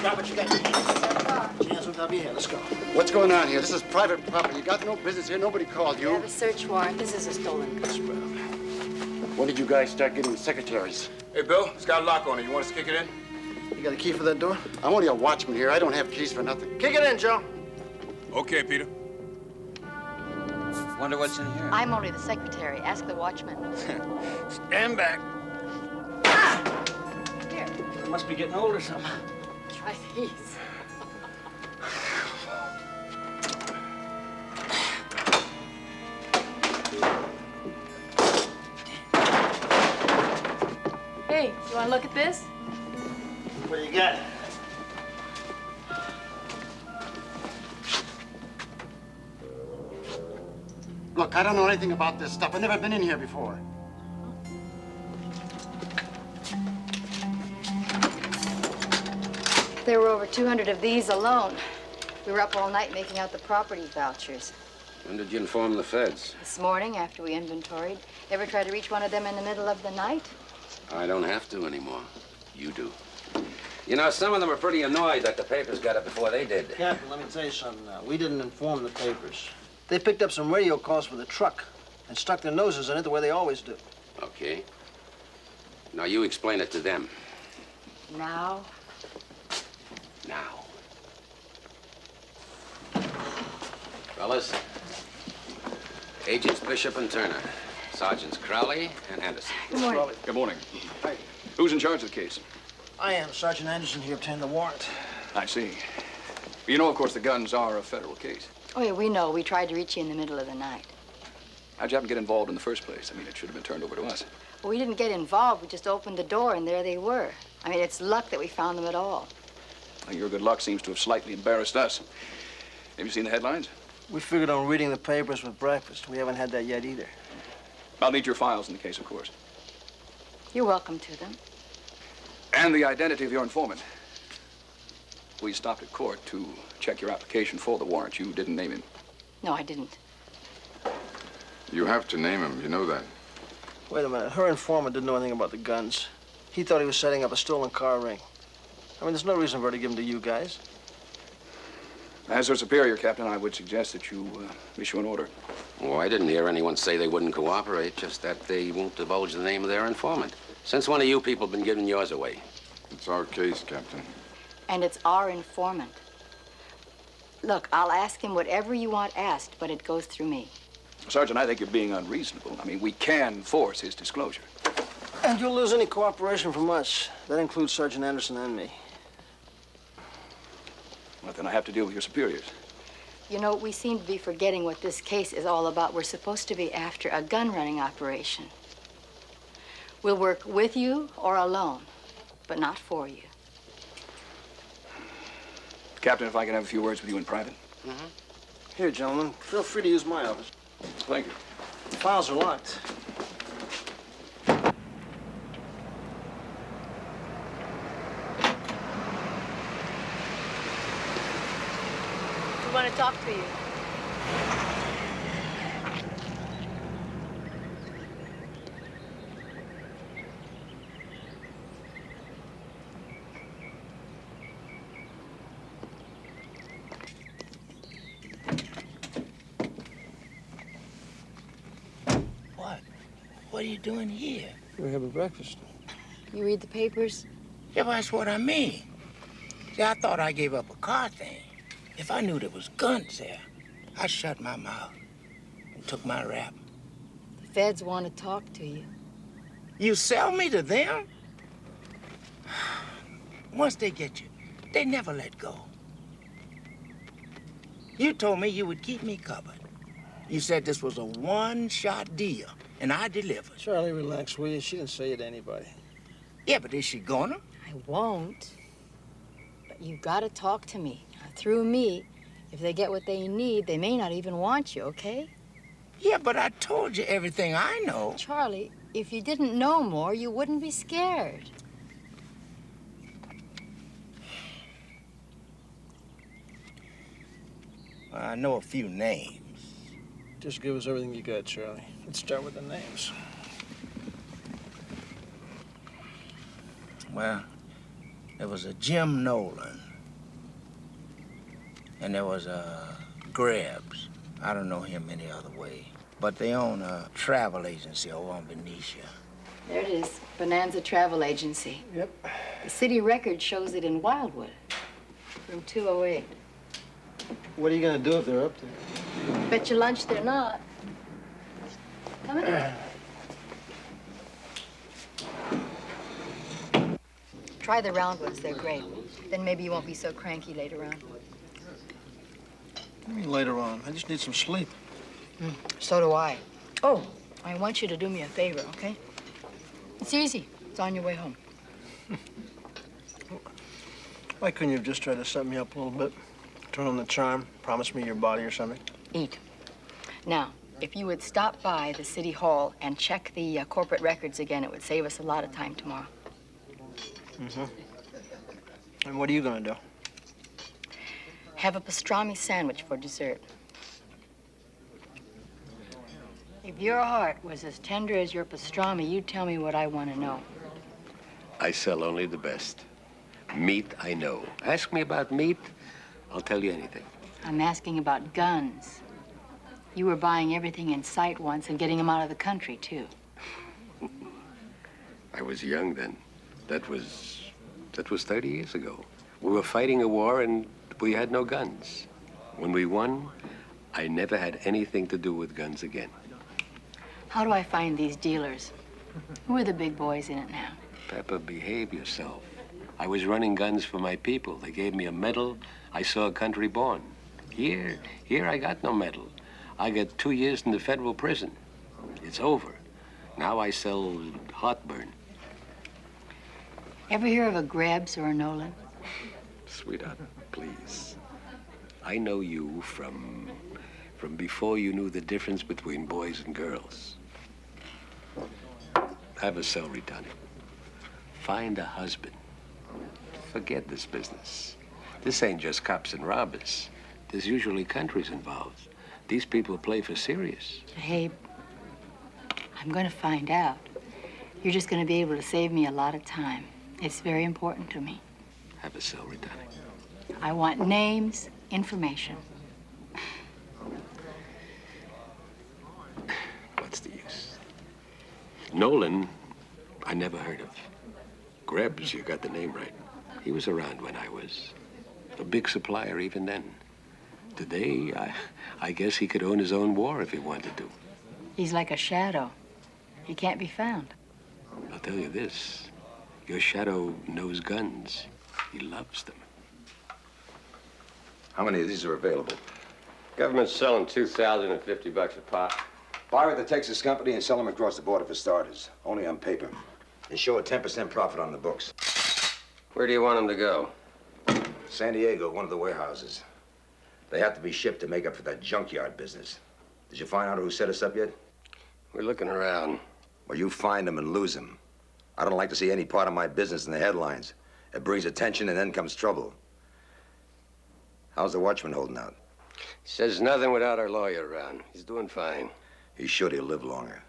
Drop what you got in your hands. Hands on top of your head. Let's go. What's going on here? This is private property. You got no business here. Nobody called you. We have a search warrant. This is a stolen car. When did you guys start getting secretaries? Hey, Bill, it's got a lock on it. You want us to kick it in? You got a key for that door? I'm only a watchman here. I don't have keys for nothing. Kick it in, Joe. Okay, Peter. Wonder what's in here. I'm only the secretary. Ask the watchman. Stand back. Here. Must be getting old or something. Try these. Hey, you want to look at this? What do you got? Look, I don't know anything about this stuff. I've never been in here before. There were over 200 of these alone. We were up all night making out the property vouchers. When did you inform the feds? This morning, after we inventoried. Ever try to reach one of them in the middle of the night? I don't have to anymore. You do. You know, some of them are pretty annoyed that the papers got it before they did. Captain, let me tell you something now. We didn't inform the papers. They picked up some radio calls for the truck and stuck their noses in it the way they always do. Okay. Now you explain it to them. Now? Now. Fellas, Agents Bishop and Turner. Sergeants Crowley and Anderson. Good morning. Good morning. Hi. Who's in charge of the case? I am. Sergeant Anderson here obtained the warrant. I see. You know, of course, the guns are a federal case. Oh, yeah, we know. We tried to reach you in the middle of the night. How'd you happen to get involved in the first place? I mean, it should have been turned over to us. Well, we didn't get involved. We just opened the door, and there they were. I mean, it's luck that we found them at all. Well, your good luck seems to have slightly embarrassed us. Have you seen the headlines? We figured on reading the papers with breakfast. We haven't had that yet either. I'll need your files in the case, of course. You're welcome to them. And the identity of your informant. We stopped at court to check your application for the warrant. You didn't name him. No, I didn't. You have to name him. You know that. Wait a minute. Her informant didn't know anything about the guns. He thought he was setting up a stolen car ring. I mean, there's no reason for her to give them to you guys. As her superior, Captain, I would suggest that you issue an order. Oh, I didn't hear anyone say they wouldn't cooperate, just that they won't divulge the name of their informant. Since when have you people been giving yours away? It's our case, Captain. And it's our informant. Look, I'll ask him whatever you want asked, but it goes through me. Sergeant, I think you're being unreasonable. I mean, we can force his disclosure. And you'll lose any cooperation from us. That includes Sergeant Anderson and me. Well, then I have to deal with your superiors. You know, we seem to be forgetting what this case is all about. We're supposed to be after a gun-running operation. We'll work with you or alone, but not for you. Captain, if I can have a few words with you in private. Mm-hmm. Here, gentlemen, feel free to use my office. Thank you. The files are locked. We want to talk to you. What are you doing here? We're having breakfast. You read the papers? Yeah, but that's what I mean. See, I thought I gave up a car thing. If I knew there was guns there, I shut my mouth and took my rap. The feds want to talk to you. You sell me to them? Once they get you, they never let go. You told me you would keep me covered. You said this was a one-shot deal, and I delivered. Charlie, relax, will you? She didn't say it to anybody. Yeah, but is she gonna? I won't. But you've got to talk to me. Through me, if they get what they need, they may not even want you, okay? Yeah, but I told you everything I know. Charlie, if you didn't know more, you wouldn't be scared. I know a few names. Just give us everything you got, Charlie. Let's start with the names. Well, there was a Jim Nolan. And there was a Grebs. I don't know him any other way. But they own a travel agency over on Benicia. There it is, Bonanza Travel Agency. Yep. The city record shows it in Wildwood, room 208. What are you going to do if they're up there? Bet your lunch they're not. Come in. Try the round ones, they're great. Then maybe you won't be so cranky later on. What do you mean later on? I just need some sleep. So do I. Oh, I want you to do me a favor, okay? It's easy. It's on your way home. Why couldn't you have just tried to set me up a little bit? Turn on the charm, promise me your body or something? Eat. Now, if you would stop by the city hall and check the corporate records again, it would save us a lot of time tomorrow. Mm-hmm. And what are you going to do? Have a pastrami sandwich for dessert. If your heart was as tender as your pastrami, you'd tell me what I want to know. I sell only the best. Meat, I know. Ask me about meat, I'll tell you anything. I'm asking about guns. You were buying everything in sight once and getting them out of the country, too. I was young then. That was 30 years ago. We were fighting a war and we had no guns. When we won, I never had anything to do with guns again. How do I find these dealers? Who are the big boys in it now? Pepper, behave yourself. I was running guns for my people. They gave me a medal. I saw a country born. Here I got no medal. I got 2 years in the federal prison. It's over. Now I sell heartburn. Ever hear of a Grebs or a Nolan? Sweetheart, please. I know you from before you knew the difference between boys and girls. Have a celery tonic. Find a husband. Forget this business. This ain't just cops and robbers. There's usually countries involved. These people play for serious. Hey, I'm going to find out. You're just going to be able to save me a lot of time. It's very important to me. Have a celery tonic. I want names, information. What's the use? Nolan, I never heard of. Grebs, you got the name right. He was around when I was a big supplier even then. Today, I guess he could own his own war if he wanted to. He's like a shadow. He can't be found. I'll tell you this. Your shadow knows guns. He loves them. How many of these are available? Government's selling $2,050 a pop. Buy with the Texas company and sell them across the border for starters. Only on paper. And show a 10% profit on the books. Where do you want them to go? San Diego, one of the warehouses. They have to be shipped to make up for that junkyard business. Did you find out who set us up yet? We're looking around. Well, you find them and lose them. I don't like to see any part of my business in the headlines. It brings attention and then comes trouble. How's the watchman holding out? Says nothing without our lawyer around. He's doing fine. He's sure he'll live longer.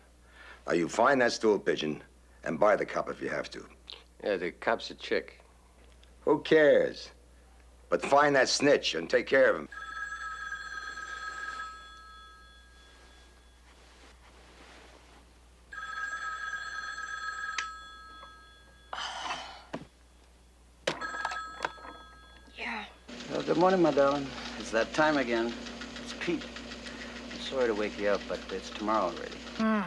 Now, you find that stool pigeon and buy the cop if you have to. Yeah, the cop's a chick. Who cares? But find that snitch and take care of him. Yeah. Well, good morning, my darling. It's that time again. It's Pete. I'm sorry to wake you up, but it's tomorrow already.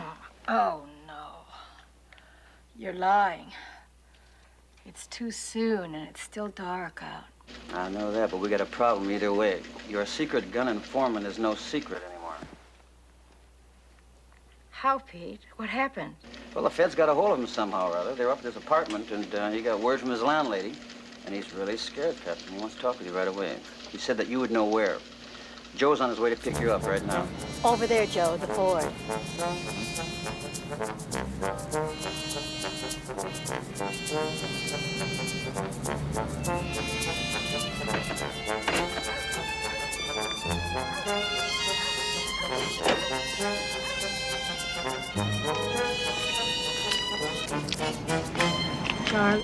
Oh, no. You're lying. It's too soon, and it's still dark out. I know that, but we got a problem either way. Your secret gun informant is no secret anymore. How, Pete? What happened? Well, the feds got a hold of him somehow or other. They were up at his apartment, and he got word from his landlady. And he's really scared, Captain. He wants to talk with you right away. He said that you would know where. Joe's on his way to pick you up right now. Over there, Joe, the Ford. Charlie.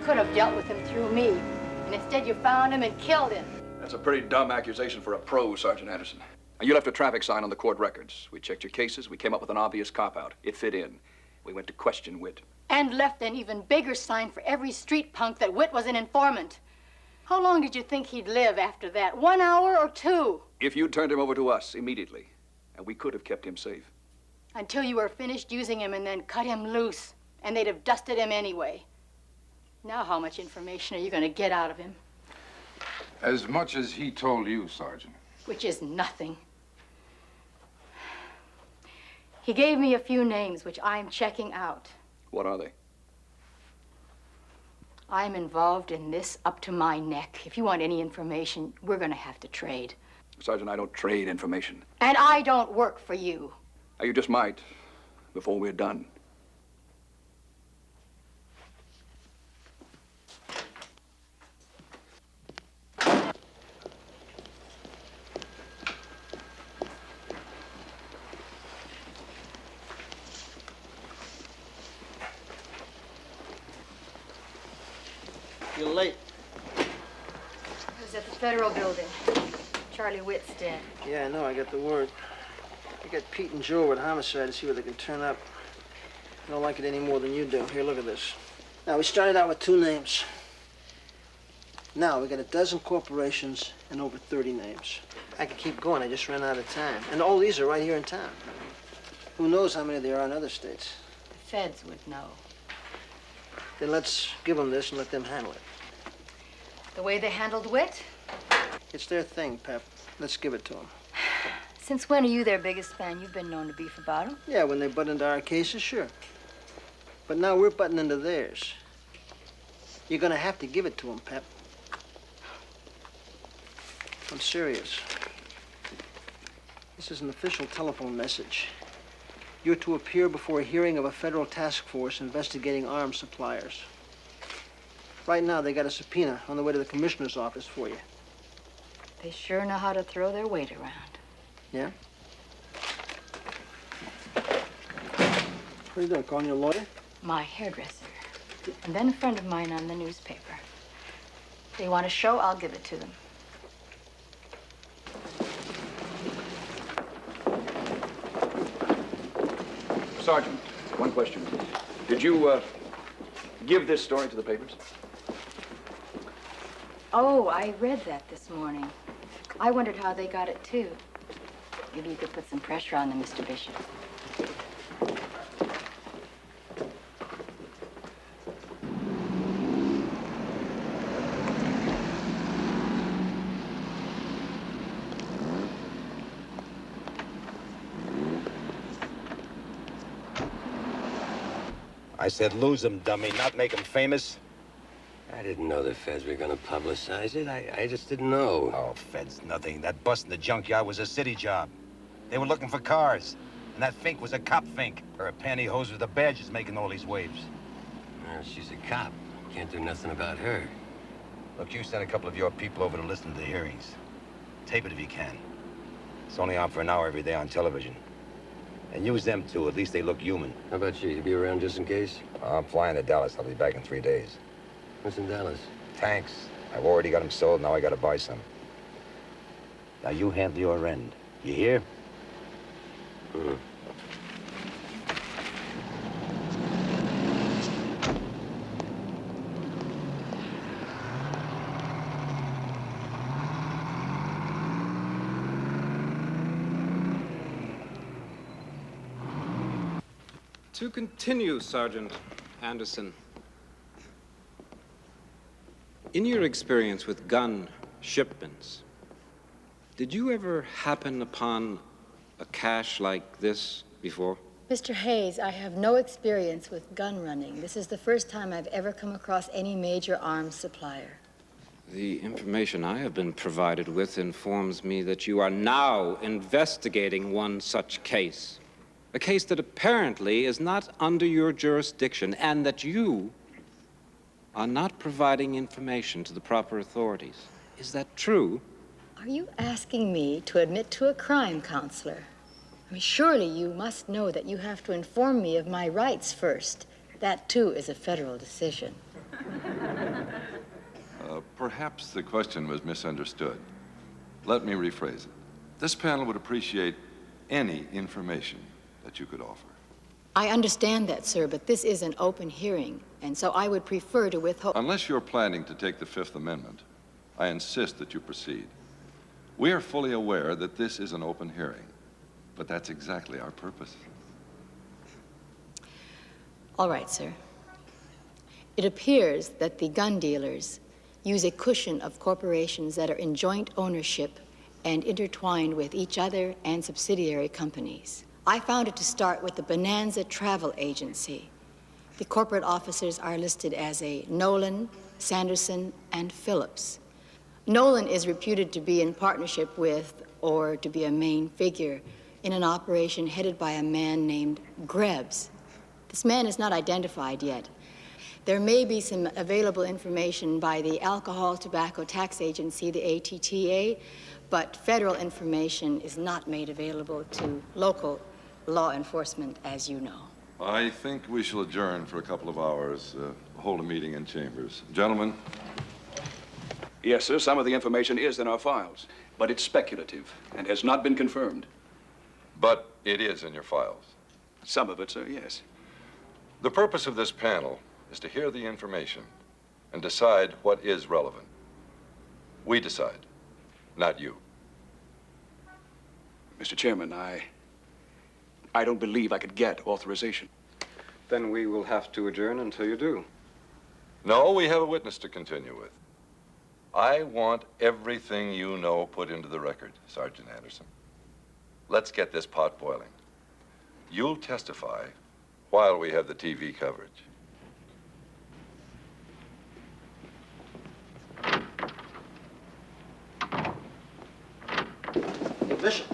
Could have dealt with him through me, and instead you found him and killed him. That's a pretty dumb accusation for a pro, Sergeant Anderson. And you left a traffic sign on the court records. We checked your cases. We came up with an obvious cop-out. It fit in. We went to question Witt. And left an even bigger sign for every street punk that Witt was an informant. How long did you think he'd live after that? 1 hour or 2? If you'd turned him over to us immediately, and we could have kept him safe. Until you were finished using him and then cut him loose, and they'd have dusted him anyway. Now how much information are you going to get out of him? As much as he told you, Sergeant. Which is nothing. He gave me a few names, which I'm checking out. What are they? I'm involved in this up to my neck. If you want any information, we're going to have to trade. Sergeant, I don't trade information. And I don't work for you. Now, you just might, before we're done. You're late. I was at the Federal Building. Charlie Witt's dead. Yeah, I know. I got the word. I got Pete and Joe at homicide to see where they can turn up. I don't like it any more than you do. Here, look at this. Now, we started out with 2 names. Now, we got a dozen corporations and over 30 names. I could keep going. I just ran out of time. And all these are right here in town. Who knows how many there are in other states? The feds would know. Then let's give them this and let them handle it. The way they handled Witt? It's their thing, Pep. Let's give it to them. Since when are you their biggest fan? You've been known to beef about them. Yeah, when they butt into our cases, sure. But now we're butting into theirs. You're gonna have to give it to them, Pep. I'm serious. This is an official telephone message. You're to appear before a hearing of a federal task force investigating arms suppliers. Right now, they got a subpoena on the way to the commissioner's office for you. They sure know how to throw their weight around. Yeah? What are you doing, calling your lawyer? My hairdresser. And then a friend of mine on the newspaper. They want a show, I'll give it to them. Sergeant, one question. Did you give this story to the papers? Oh, I read that this morning. I wondered how they got it, too. Maybe you could put some pressure on them, Mr. Bishop. I said lose him, dummy, not make him famous. I didn't know the feds were going to publicize it. I just didn't know. Oh, feds, nothing. That bust in the junkyard was a city job. They were looking for cars. And that Fink was a cop Fink. Or a pantyhose with a badge is making all these waves. Well, she's a cop. Can't do nothing about her. Look, you send a couple of your people over to listen to the hearings. Tape it if you can. It's only on for an hour every day on television. And use them, too. At least they look human. How about you? You be around just in case? I'm flying to Dallas. I'll be back in 3 days. What's in Dallas? Tanks. I've already got them sold. Now I got to buy some. Now you handle your end. You hear? To continue, Sergeant Anderson, in your experience with gun shipments, did you ever happen upon a cache like this before? Mr. Hayes, I have no experience with gun running. This is the first time I've ever come across any major arms supplier. The information I have been provided with informs me that you are now investigating one such case. A case that apparently is not under your jurisdiction, and that you are not providing information to the proper authorities. Is that true? Are you asking me to admit to a crime, Counselor? I mean, surely you must know that you have to inform me of my rights first. That, too, is a federal decision. Perhaps the question was misunderstood. Let me rephrase it. This panel would appreciate any information that you could offer. I understand that, sir, but this is an open hearing, and so I would prefer to withhold. Unless you're planning to take the Fifth Amendment, I insist that you proceed. We are fully aware that this is an open hearing, but that's exactly our purpose. All right, sir. It appears that the gun dealers use a cushion of corporations that are in joint ownership and intertwined with each other and subsidiary companies. I found it to start with the Bonanza Travel Agency. The corporate officers are listed as a Nolan, Sanderson, and Phillips. Nolan is reputed to be in partnership with, or to be a main figure, in an operation headed by a man named Grebs. This man is not identified yet. There may be some available information by the Alcohol Tobacco Tax Agency, the ATTA, but federal information is not made available to local law enforcement, as you know. I think we shall adjourn for a couple of hours, hold a meeting in chambers. Gentlemen? Yes, sir, some of the information is in our files, but it's speculative and has not been confirmed. But it is in your files? Some of it, sir, yes. The purpose of this panel is to hear the information and decide what is relevant. We decide, not you. Mr. Chairman, I don't believe I could get authorization. Then we will have to adjourn until you do. No, we have a witness to continue with. I want everything you know put into the record, Sergeant Anderson. Let's get this pot boiling. You'll testify while we have the TV coverage. Bishop.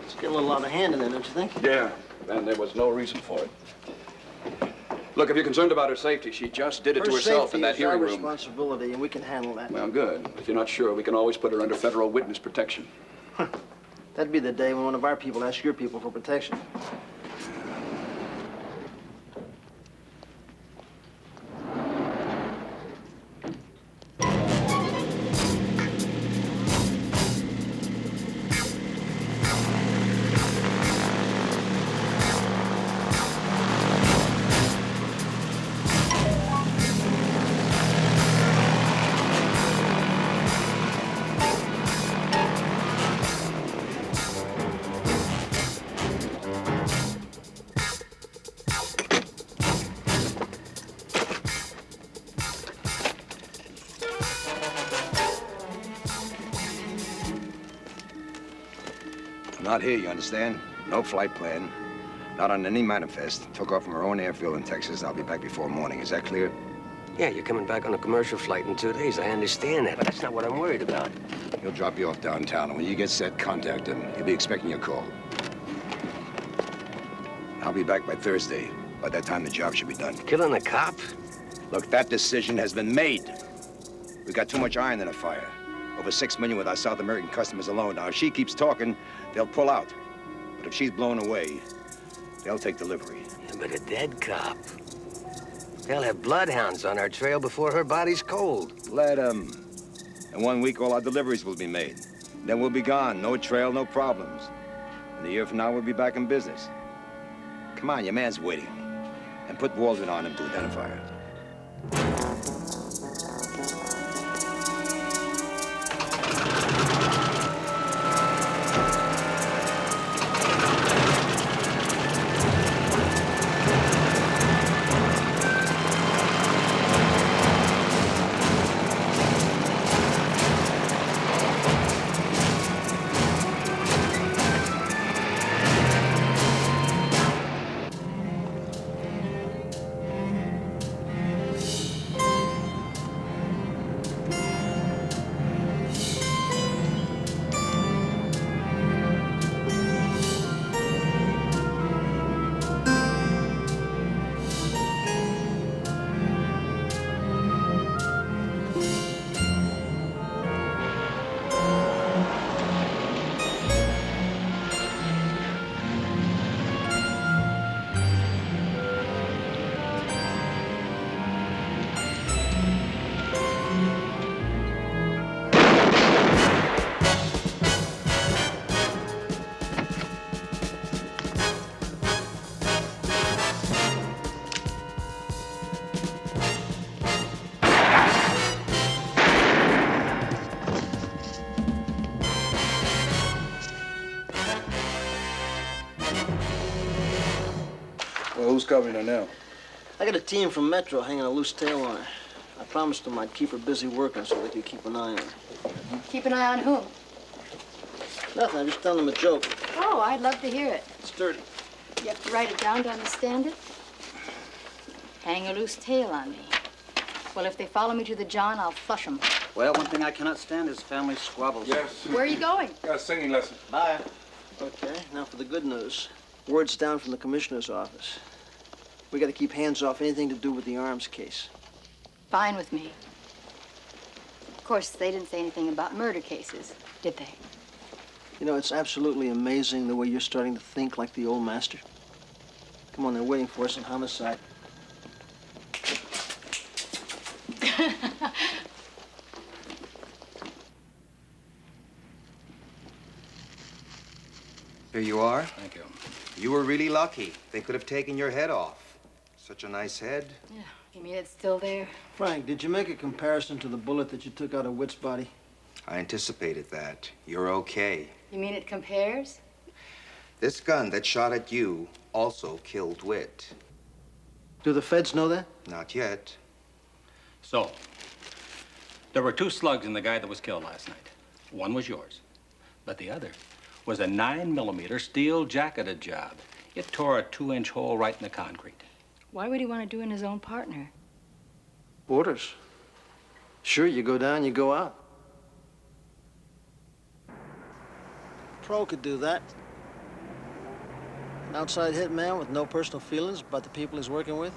It's getting a little out of hand in there, don't you think? Yeah, and there was no reason for it. Look, if you're concerned about her safety, she just did it to herself in that hearing Her room. responsibility, and we can handle that. Well, good. If you're not sure, we can always put her under federal witness protection. That'd be the day when one of our people asks your people for protection. Not here, you understand? No flight plan. Not on any manifest. Took off from our own airfield in Texas. I'll be back before morning. Is that clear? Yeah, you're coming back on a commercial flight in 2 days. I understand that, but that's not what I'm worried about. He'll drop you off downtown, and when you get set, contact him. He'll be expecting your call. I'll be back by Thursday. By that time, the job should be done. Killing a cop? Look, that decision has been made. We got too much iron in the fire. Over 6 million with our South American customers alone. Now, if she keeps talking, they'll pull out. But if she's blown away, they'll take delivery. Yeah, but a dead cop. They'll have bloodhounds on our trail before her body's cold. Let 'em. In 1 week, all our deliveries will be made. Then we'll be gone. No trail, no problems. And a year from now, we'll be back in business. Come on, your man's waiting. And put Walden on him to identify her. Well, who's covering her now? I got a team from Metro hanging a loose tail on her. I promised them I'd keep her busy working so they could keep an eye on her. Keep an eye on whom? Nothing, I'm just telling them a joke. Oh, I'd love to hear it. It's dirty. You have to write it down to understand it? Hang a loose tail on me. Well, if they follow me to the John, I'll flush them. Well, one thing I cannot stand is family squabbles. Yes. Where are you going? Got a singing lesson. Bye. Okay, now for the good news. Word's down from the commissioner's office. We got to keep hands off anything to do with the arms case. Fine with me. Of course, they didn't say anything about murder cases, did they? You know, it's absolutely amazing the way you're starting to think like the old master. Come on, they're waiting for us in homicide. Here you are. Thank you. You were really lucky. They could have taken your head off. Such a nice head. Yeah, you mean it's still there? Frank, did you make a comparison to the bullet that you took out of Witt's body? I anticipated that. You're okay. You mean it compares? This gun that shot at you also killed Witt. Do the feds know that? Not yet. So, there were 2 slugs in the guy that was killed last night. One was yours, but the other was a 9mm steel jacketed job. It tore a 2-inch hole right in the concrete. Why would he want to do it in his own partner? Orders. Sure, you go down, you go out. Pro could do that. An outside hitman with no personal feelings about the people he's working with.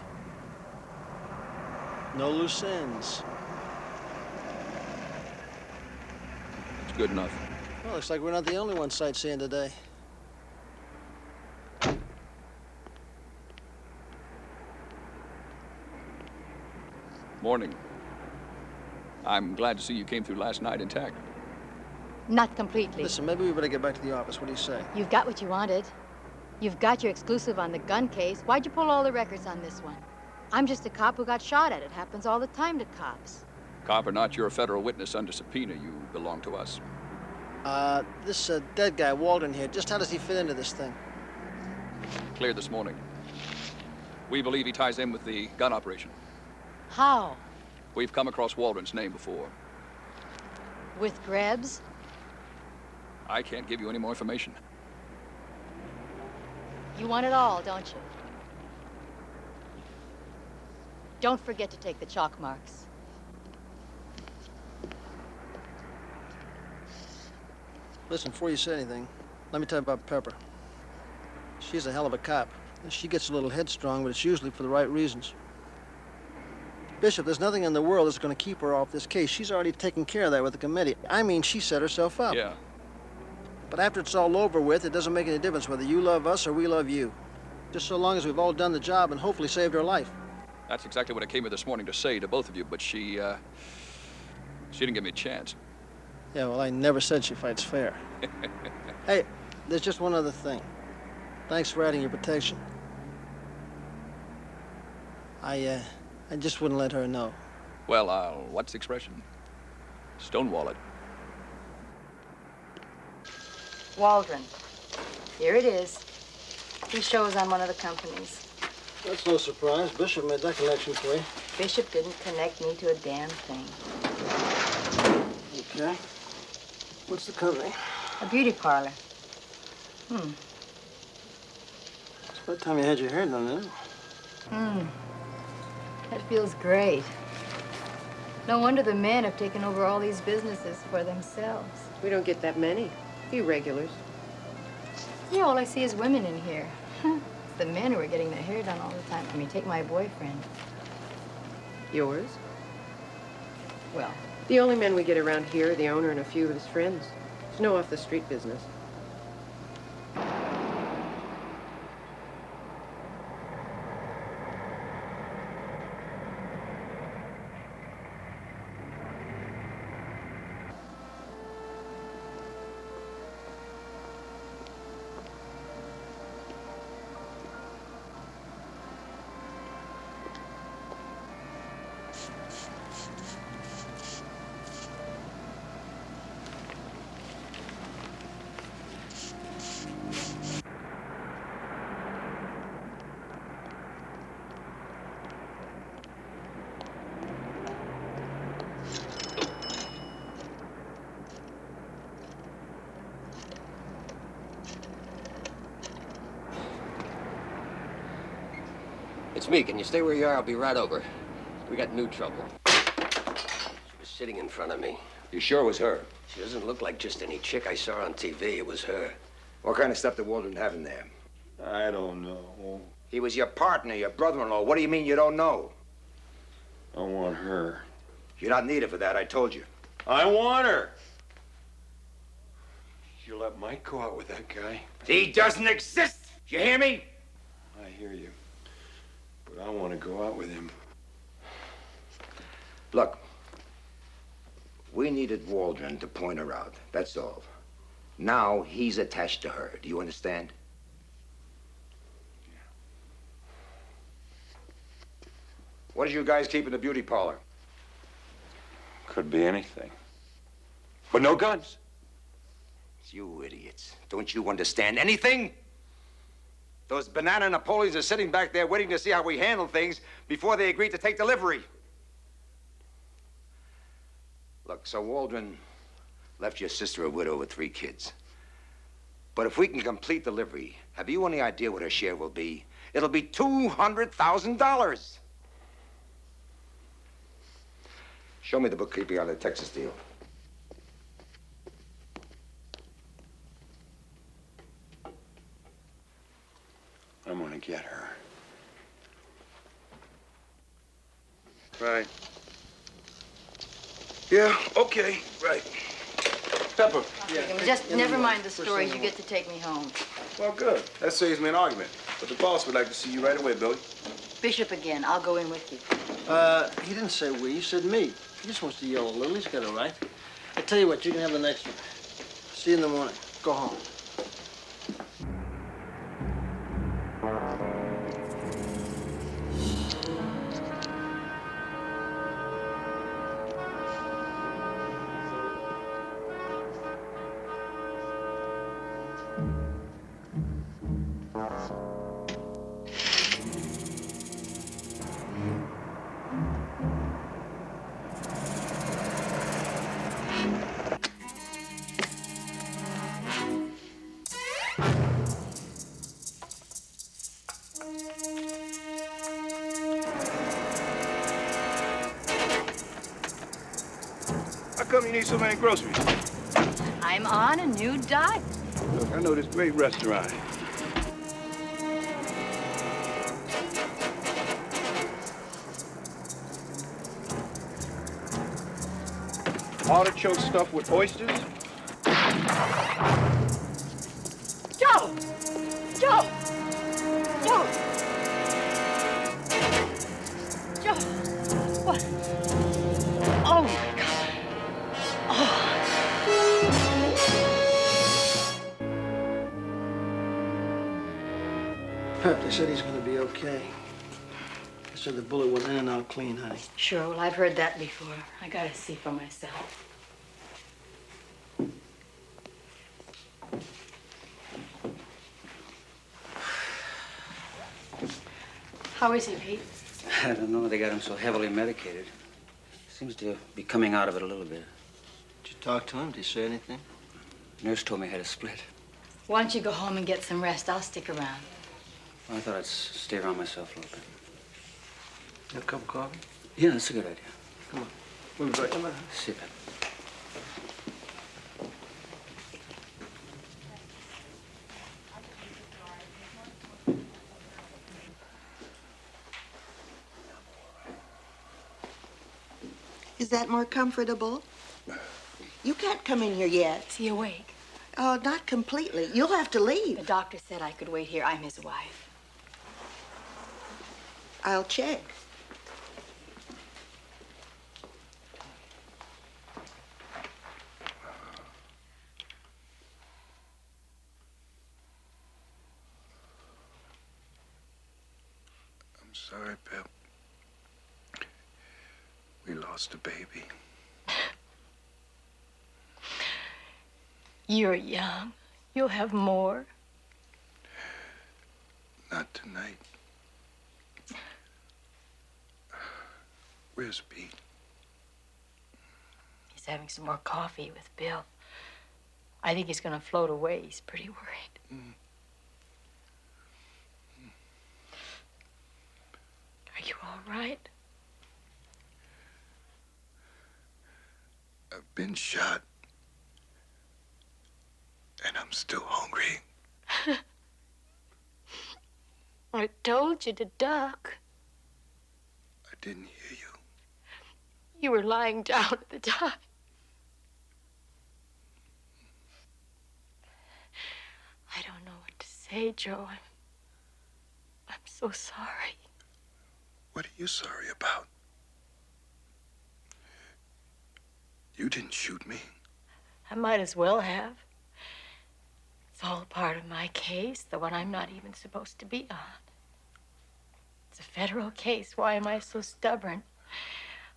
No loose ends. It's good enough. Well, looks like we're not the only ones sightseeing today. Morning. I'm glad to see you came through last night intact. Not completely. Listen, maybe we better get back to the office. What do you say? You've got what you wanted. You've got your exclusive on the gun case. Why'd you pull all the records on this one? I'm just a cop who got shot at. It happens all the time to cops. Cop or not, you're a federal witness under subpoena. You belong to us. This dead guy, Waldron here, just how does he fit into this thing? Cleared this morning. We believe he ties in with the gun operation. How? We've come across Waldron's name before. With Grebs? I can't give you any more information. You want it all, don't you? Don't forget to take the chalk marks. Listen, before you say anything, let me tell you about Pepper. She's a hell of a cop. She gets a little headstrong, but it's usually for the right reasons. Bishop, there's nothing in the world that's going to keep her off this case. She's already taken care of that with the committee. I mean, she set herself up. Yeah. But after it's all over with, it doesn't make any difference whether you love us or we love you. Just so long as we've all done the job and hopefully saved her life. That's exactly what I came here this morning to say to both of you, but she didn't give me a chance. Yeah, well, I never said she fights fair. Hey, there's just one other thing. Thanks for adding your protection. I just wouldn't let her know. Well, what's the expression? Stonewall it. Waldron. Here it is. He shows on one of the companies. That's no surprise. Bishop made that connection for you. Bishop didn't connect me to a damn thing. Okay. What's the company? A beauty parlor. It's about time you had your hair done, isn't it? That feels great. No wonder the men have taken over all these businesses for themselves. We don't get that many. Few regulars. Yeah, all I see is women in here. It's the men who are getting their hair done all the time. I mean, take my boyfriend. Yours? Well, The only men we get around here are the owner and a few of his friends. There's no off-the-street business. It's me. Can you stay where you are? I'll be right over. We got new trouble. She was sitting in front of me. You sure it was her? She doesn't look like just any chick I saw on TV. It was her. What kind of stuff did Waldron have in there? I don't know. He was your partner, your brother-in-law. What do you mean you don't know? I want her. You're not needed for that, I told you. I want her. You let Mike go out with that guy? He doesn't exist! You hear me? I hear you. But I want to go out with him. Look, we needed Waldron to point her out. That's all. Now he's attached to her. Do you understand? What did you guys keep in the beauty parlor? Could be anything. But no guns. You idiots. Don't you understand anything? Those banana Napoleons are sitting back there waiting to see how we handle things before they agree to take delivery. Look, so Waldron left your sister a widow with 3 kids. But if we can complete delivery, have you any idea what her share will be? It'll be $200,000. Show me the bookkeeping on the Texas deal. I'm gonna get her. Right. Yeah, okay, right. Pepper. Just never mind the stories. You get to take me home. Well, good. That saves me an argument. But the boss would like to see you right away, Billy. Bishop again. I'll go in with you. He didn't say we, he said me. He just wants to yell a little. He's got it right. I tell you what, you can have the next one. See you in the morning. Go home. How come you need so many groceries? I'm on a new diet. Look, I know this great restaurant. Artichoke stuffed with oysters? Joe! Joe! Joe! Joe! What? Oh, my God. Pep, they said he's gonna be okay. They said the bullet went in and out clean, honey. Sure, well, I've heard that before. I gotta see for myself. How is he, Pete? I don't know. They got him so heavily medicated. Seems to be coming out of it a little bit. Did you talk to him? Did he say anything? Nurse told me I had a split. Why don't you go home and get some rest? I'll stick around. Well, I thought I'd stay around myself a little bit. You have a cup of coffee? Yeah, that's a good idea. Come on. We'll be back. Come on. See you, Pep. Is that more comfortable? You can't come in here yet. Is he awake? Oh, not completely. You'll have to leave. The doctor said I could wait here. I'm his wife. I'll check. I'm sorry, Pep. We lost a baby. You're young. You'll have more. Not tonight. Where's Pete? He's having some more coffee with Bill. I think he's gonna float away. He's pretty worried. Are you all right? I've been shot. And I'm still hungry. I told you to duck. I didn't hear you. You were lying down at the time. I don't know what to say, Joe. I'm so sorry. What are you sorry about? You didn't shoot me. I might as well have. It's all part of my case, the one I'm not even supposed to be on. It's a federal case. Why am I so stubborn?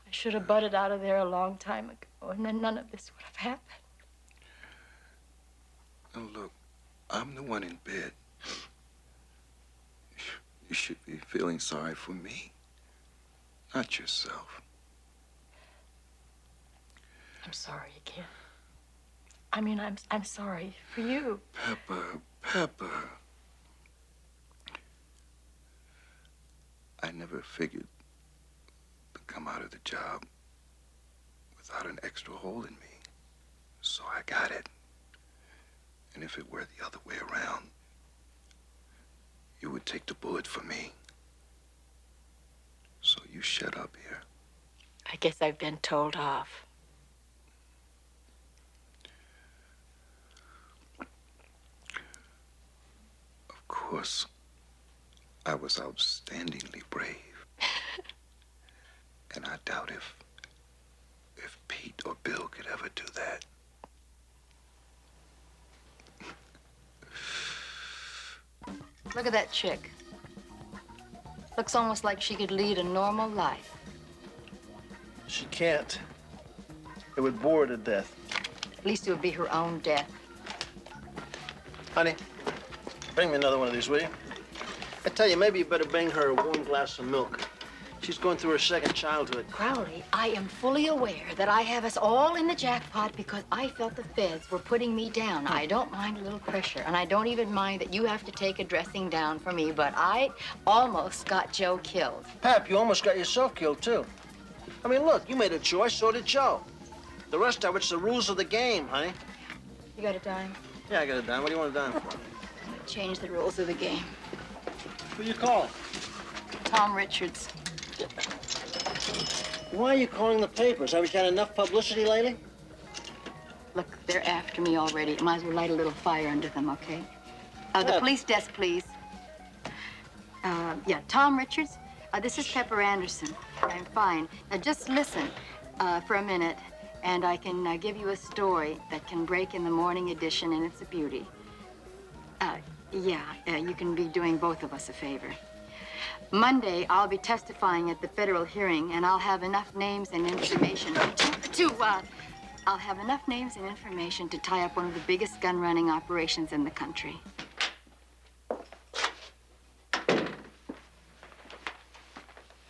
I should have butted out of there a long time ago, and then none of this would have happened. Now, look, I'm the one in bed. You should be feeling sorry for me, not yourself. I'm sorry again. I mean, I'm sorry for you. Pepper. I never figured to come out of the job without an extra hole in me. So I got it. And if it were the other way around, you would take the bullet for me. So you shut up here. I guess I've been told off. Of course, I was outstandingly brave. And I doubt if Pete or Bill could ever do that. Look at that chick. Looks almost like she could lead a normal life. She can't. It would bore her to death. At least it would be her own death. Honey, bring me another one of these, will you? I tell you, maybe you better bring her a warm glass of milk. She's going through her second childhood. Crowley, I am fully aware that I have us all in the jackpot because I felt the feds were putting me down. I don't mind a little pressure, and I don't even mind that you have to take a dressing down for me, but I almost got Joe killed. Pap, you almost got yourself killed, too. I mean, look, you made a choice, so did Joe. The rest of it's the rules of the game, honey. You got a dime? Yeah, I got a dime. What do you want a dime for? Change the rules of the game. Who you calling? Tom Richards. Why are you calling the papers? Have you got enough publicity lately? Look, they're after me already. Might as well light a little fire under them, okay? The police desk, please. Yeah, Tom Richards. This is Pepper Anderson. I'm fine. Now, just listen for a minute, and I can give you a story that can break in the morning edition, and it's a beauty. Yeah, you can be doing both of us a favor. Monday, I'll be testifying at the federal hearing, and I'll have enough names and information I'll have enough names and information to tie up one of the biggest gun-running operations in the country.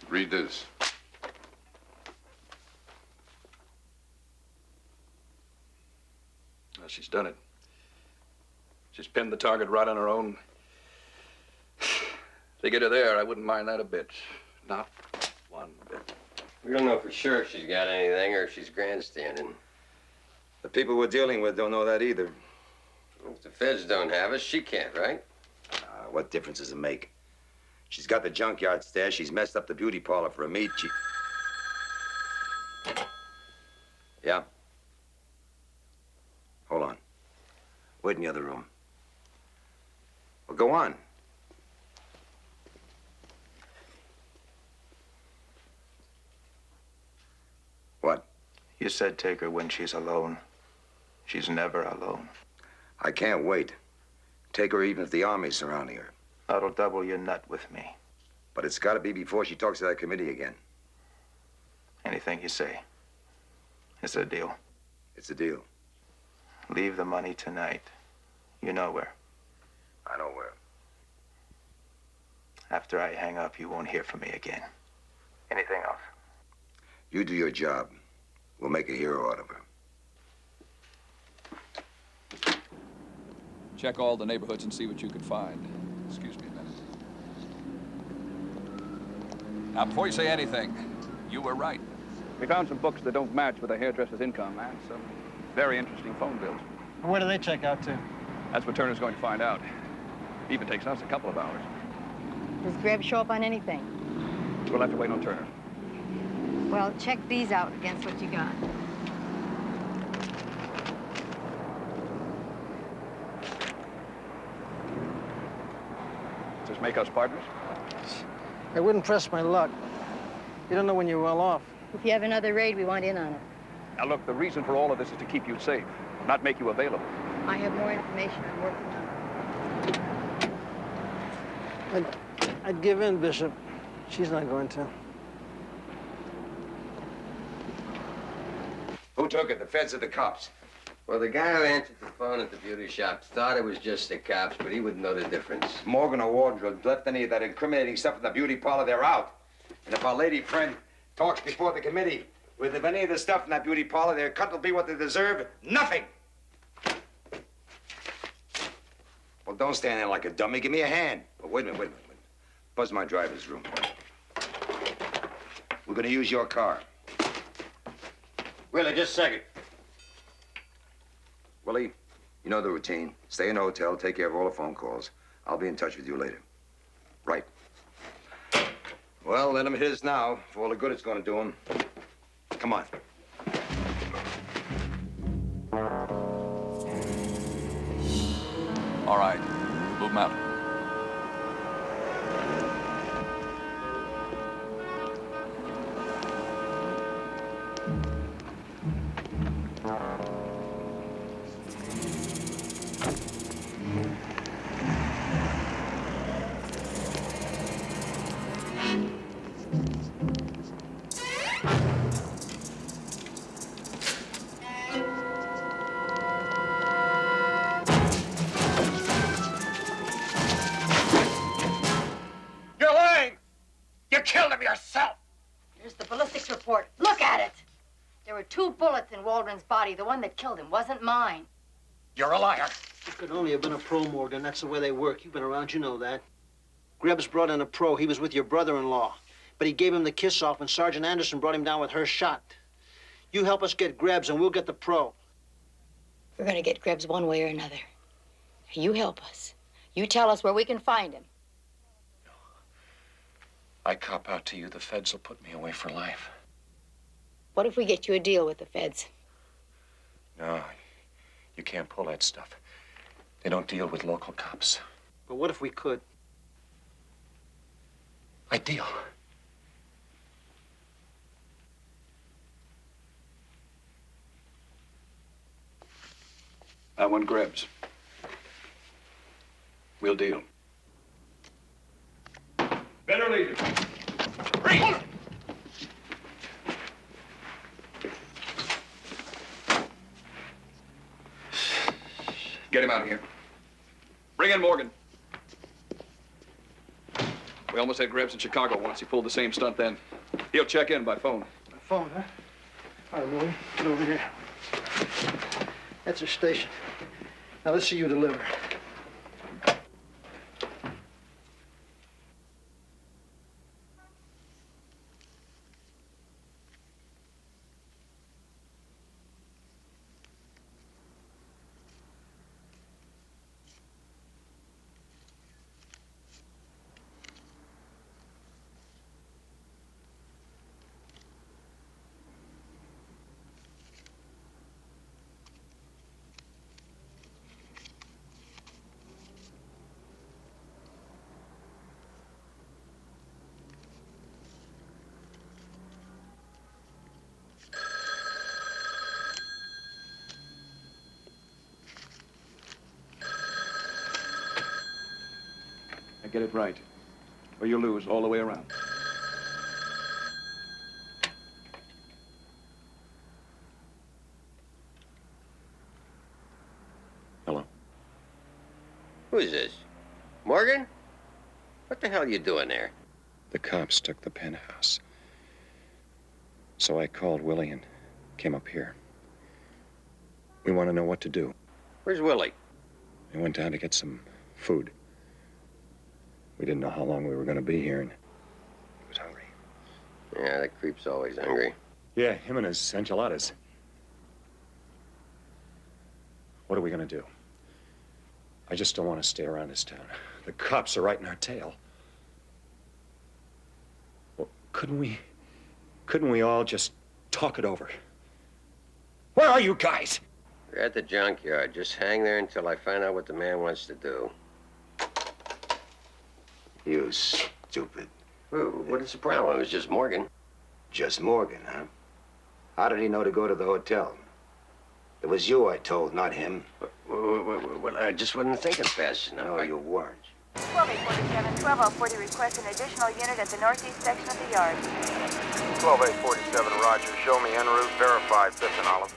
Read this. Well, she's done it. She's pinned the target right on her own. To get her there, I wouldn't mind that a bit. Not one bit. We don't know for sure if she's got anything or if she's grandstanding. The people we're dealing with don't know that either. If the feds don't have us, she can't, right? What difference does it make? She's got the junkyard stash. She's messed up the beauty parlor for a meet. Yeah? Hold on. Wait in the other room. Well, go on. What? You said take her when she's alone. She's never alone. I can't wait. Take her even if the army's surrounding her. That'll double your nut with me. But it's got to be before she talks to that committee again. Anything you say. It's a deal. It's a deal. Leave the money tonight. You know where. I know where. After I hang up, you won't hear from me again. Anything else? You do your job. We'll make a hero out of her. Check all the neighborhoods and see what you can find. Excuse me a minute. Now, before you say anything, you were right. We found some books that don't match with a hairdresser's income and some very interesting phone bills. Where do they check out to? That's what Turner's going to find out. Even takes us a couple of hours. Does Greb show up on anything? We'll have to wait on Turner. Well, check these out against what you got. Does this make us partners? I wouldn't press my luck. You don't know when you're well off. If you have another raid, we want in on it. Now, look, the reason for all of this is to keep you safe, not make you available. I have more information I'm working on. I'd give in, Bishop. She's not going to. Who took it, the feds or the cops? Well, the guy who answered the phone at the beauty shop thought it was just the cops, but he wouldn't know the difference. Morgan or Waldron left any of that incriminating stuff in the beauty parlor, they're out. And if our lady friend talks before the committee with any of the stuff in that beauty parlor, their cut will be what they deserve, nothing. Well, don't stand there like a dummy. Give me a hand. But wait a minute. Buzz my driver's room. We're gonna use your car. Willie, just a second. Willie, you know the routine. Stay in the hotel, take care of all the phone calls. I'll be in touch with you later. Right. Well, let him hit us now for all the good it's gonna do him. Come on. All right, move him out. You're lying! You killed him yourself! Here's the ballistics report. Look at it. There were 2 bullets in Waldron's body. The one that killed him wasn't mine. You're a liar. It could only have been a pro, Morgan. That's the way they work. You've been around, you know that. Grebs brought in a pro. He was with your brother-in-law. But he gave him the kiss-off when Sergeant Anderson brought him down with her shot. You help us get Grebs, and we'll get the pro. We're going to get Grebs one way or another. You help us. You tell us where we can find him. I cop out to you, the feds will put me away for life. What if we get you a deal with the feds? No, you can't pull that stuff. They don't deal with local cops. But what if we could? I deal. I want Grebs. We'll deal. Better leave it. Read! Get him out of here. Bring in Morgan. We almost had Grebs in Chicago once. He pulled the same stunt then. He'll check in by phone. My phone, huh? All right, Morgan, get over here. That's our station. Now, let's see you deliver. Get it right, or you lose all the way around. Hello? Who's this? Morgan? What the hell are you doing there? The cops took the penthouse. So I called Willie and came up here. We want to know what to do. Where's Willie? We went down to get some food. We didn't know how long we were going to be here, and he was hungry. Yeah, that creep's always hungry. Yeah, him and his enchiladas. What are we going to do? I just don't want to stay around this town. The cops are right in our tail. Well, couldn't we all just talk it over? Where are you guys? We're at the junkyard. Just hang there until I find out what the man wants to do. You stupid. What is the problem? It was just Morgan. Just Morgan, huh? How did he know to go to the hotel? It was you I told, not him. Well, I just wasn't thinking fast enough. No, you weren't. 12847, 12040 requests an additional unit at the northeast section of the yard. 12847, roger. Show me en route. Verified. 5th and Olive.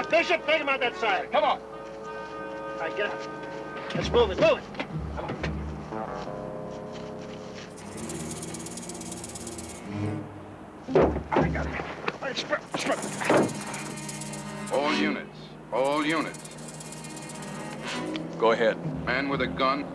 Bishop, take him out that side. Come on. All right, get up. Let's move it, move it. I got it. All right, spread. All units. All units. Go ahead. Man with a gun.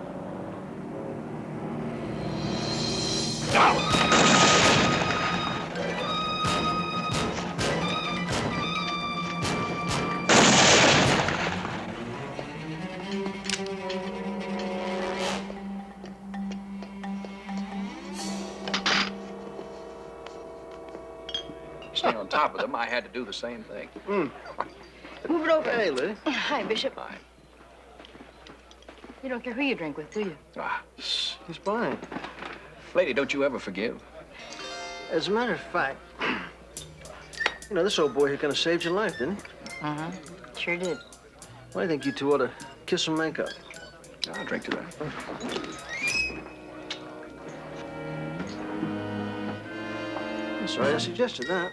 Stay on top of them. I had to do the same thing. Move it over. Hey, Liddy. Hi, Bishop. Fine. You don't care who you drink with, do you? Ah, He's fine. lady, don't you ever forgive? As a matter of fact, you know, this old boy here kind of saved your life, didn't he? Uh-huh. Sure did. Well, I think you two ought to kiss and make up. I'll drink to that. I'm sorry I suggested that.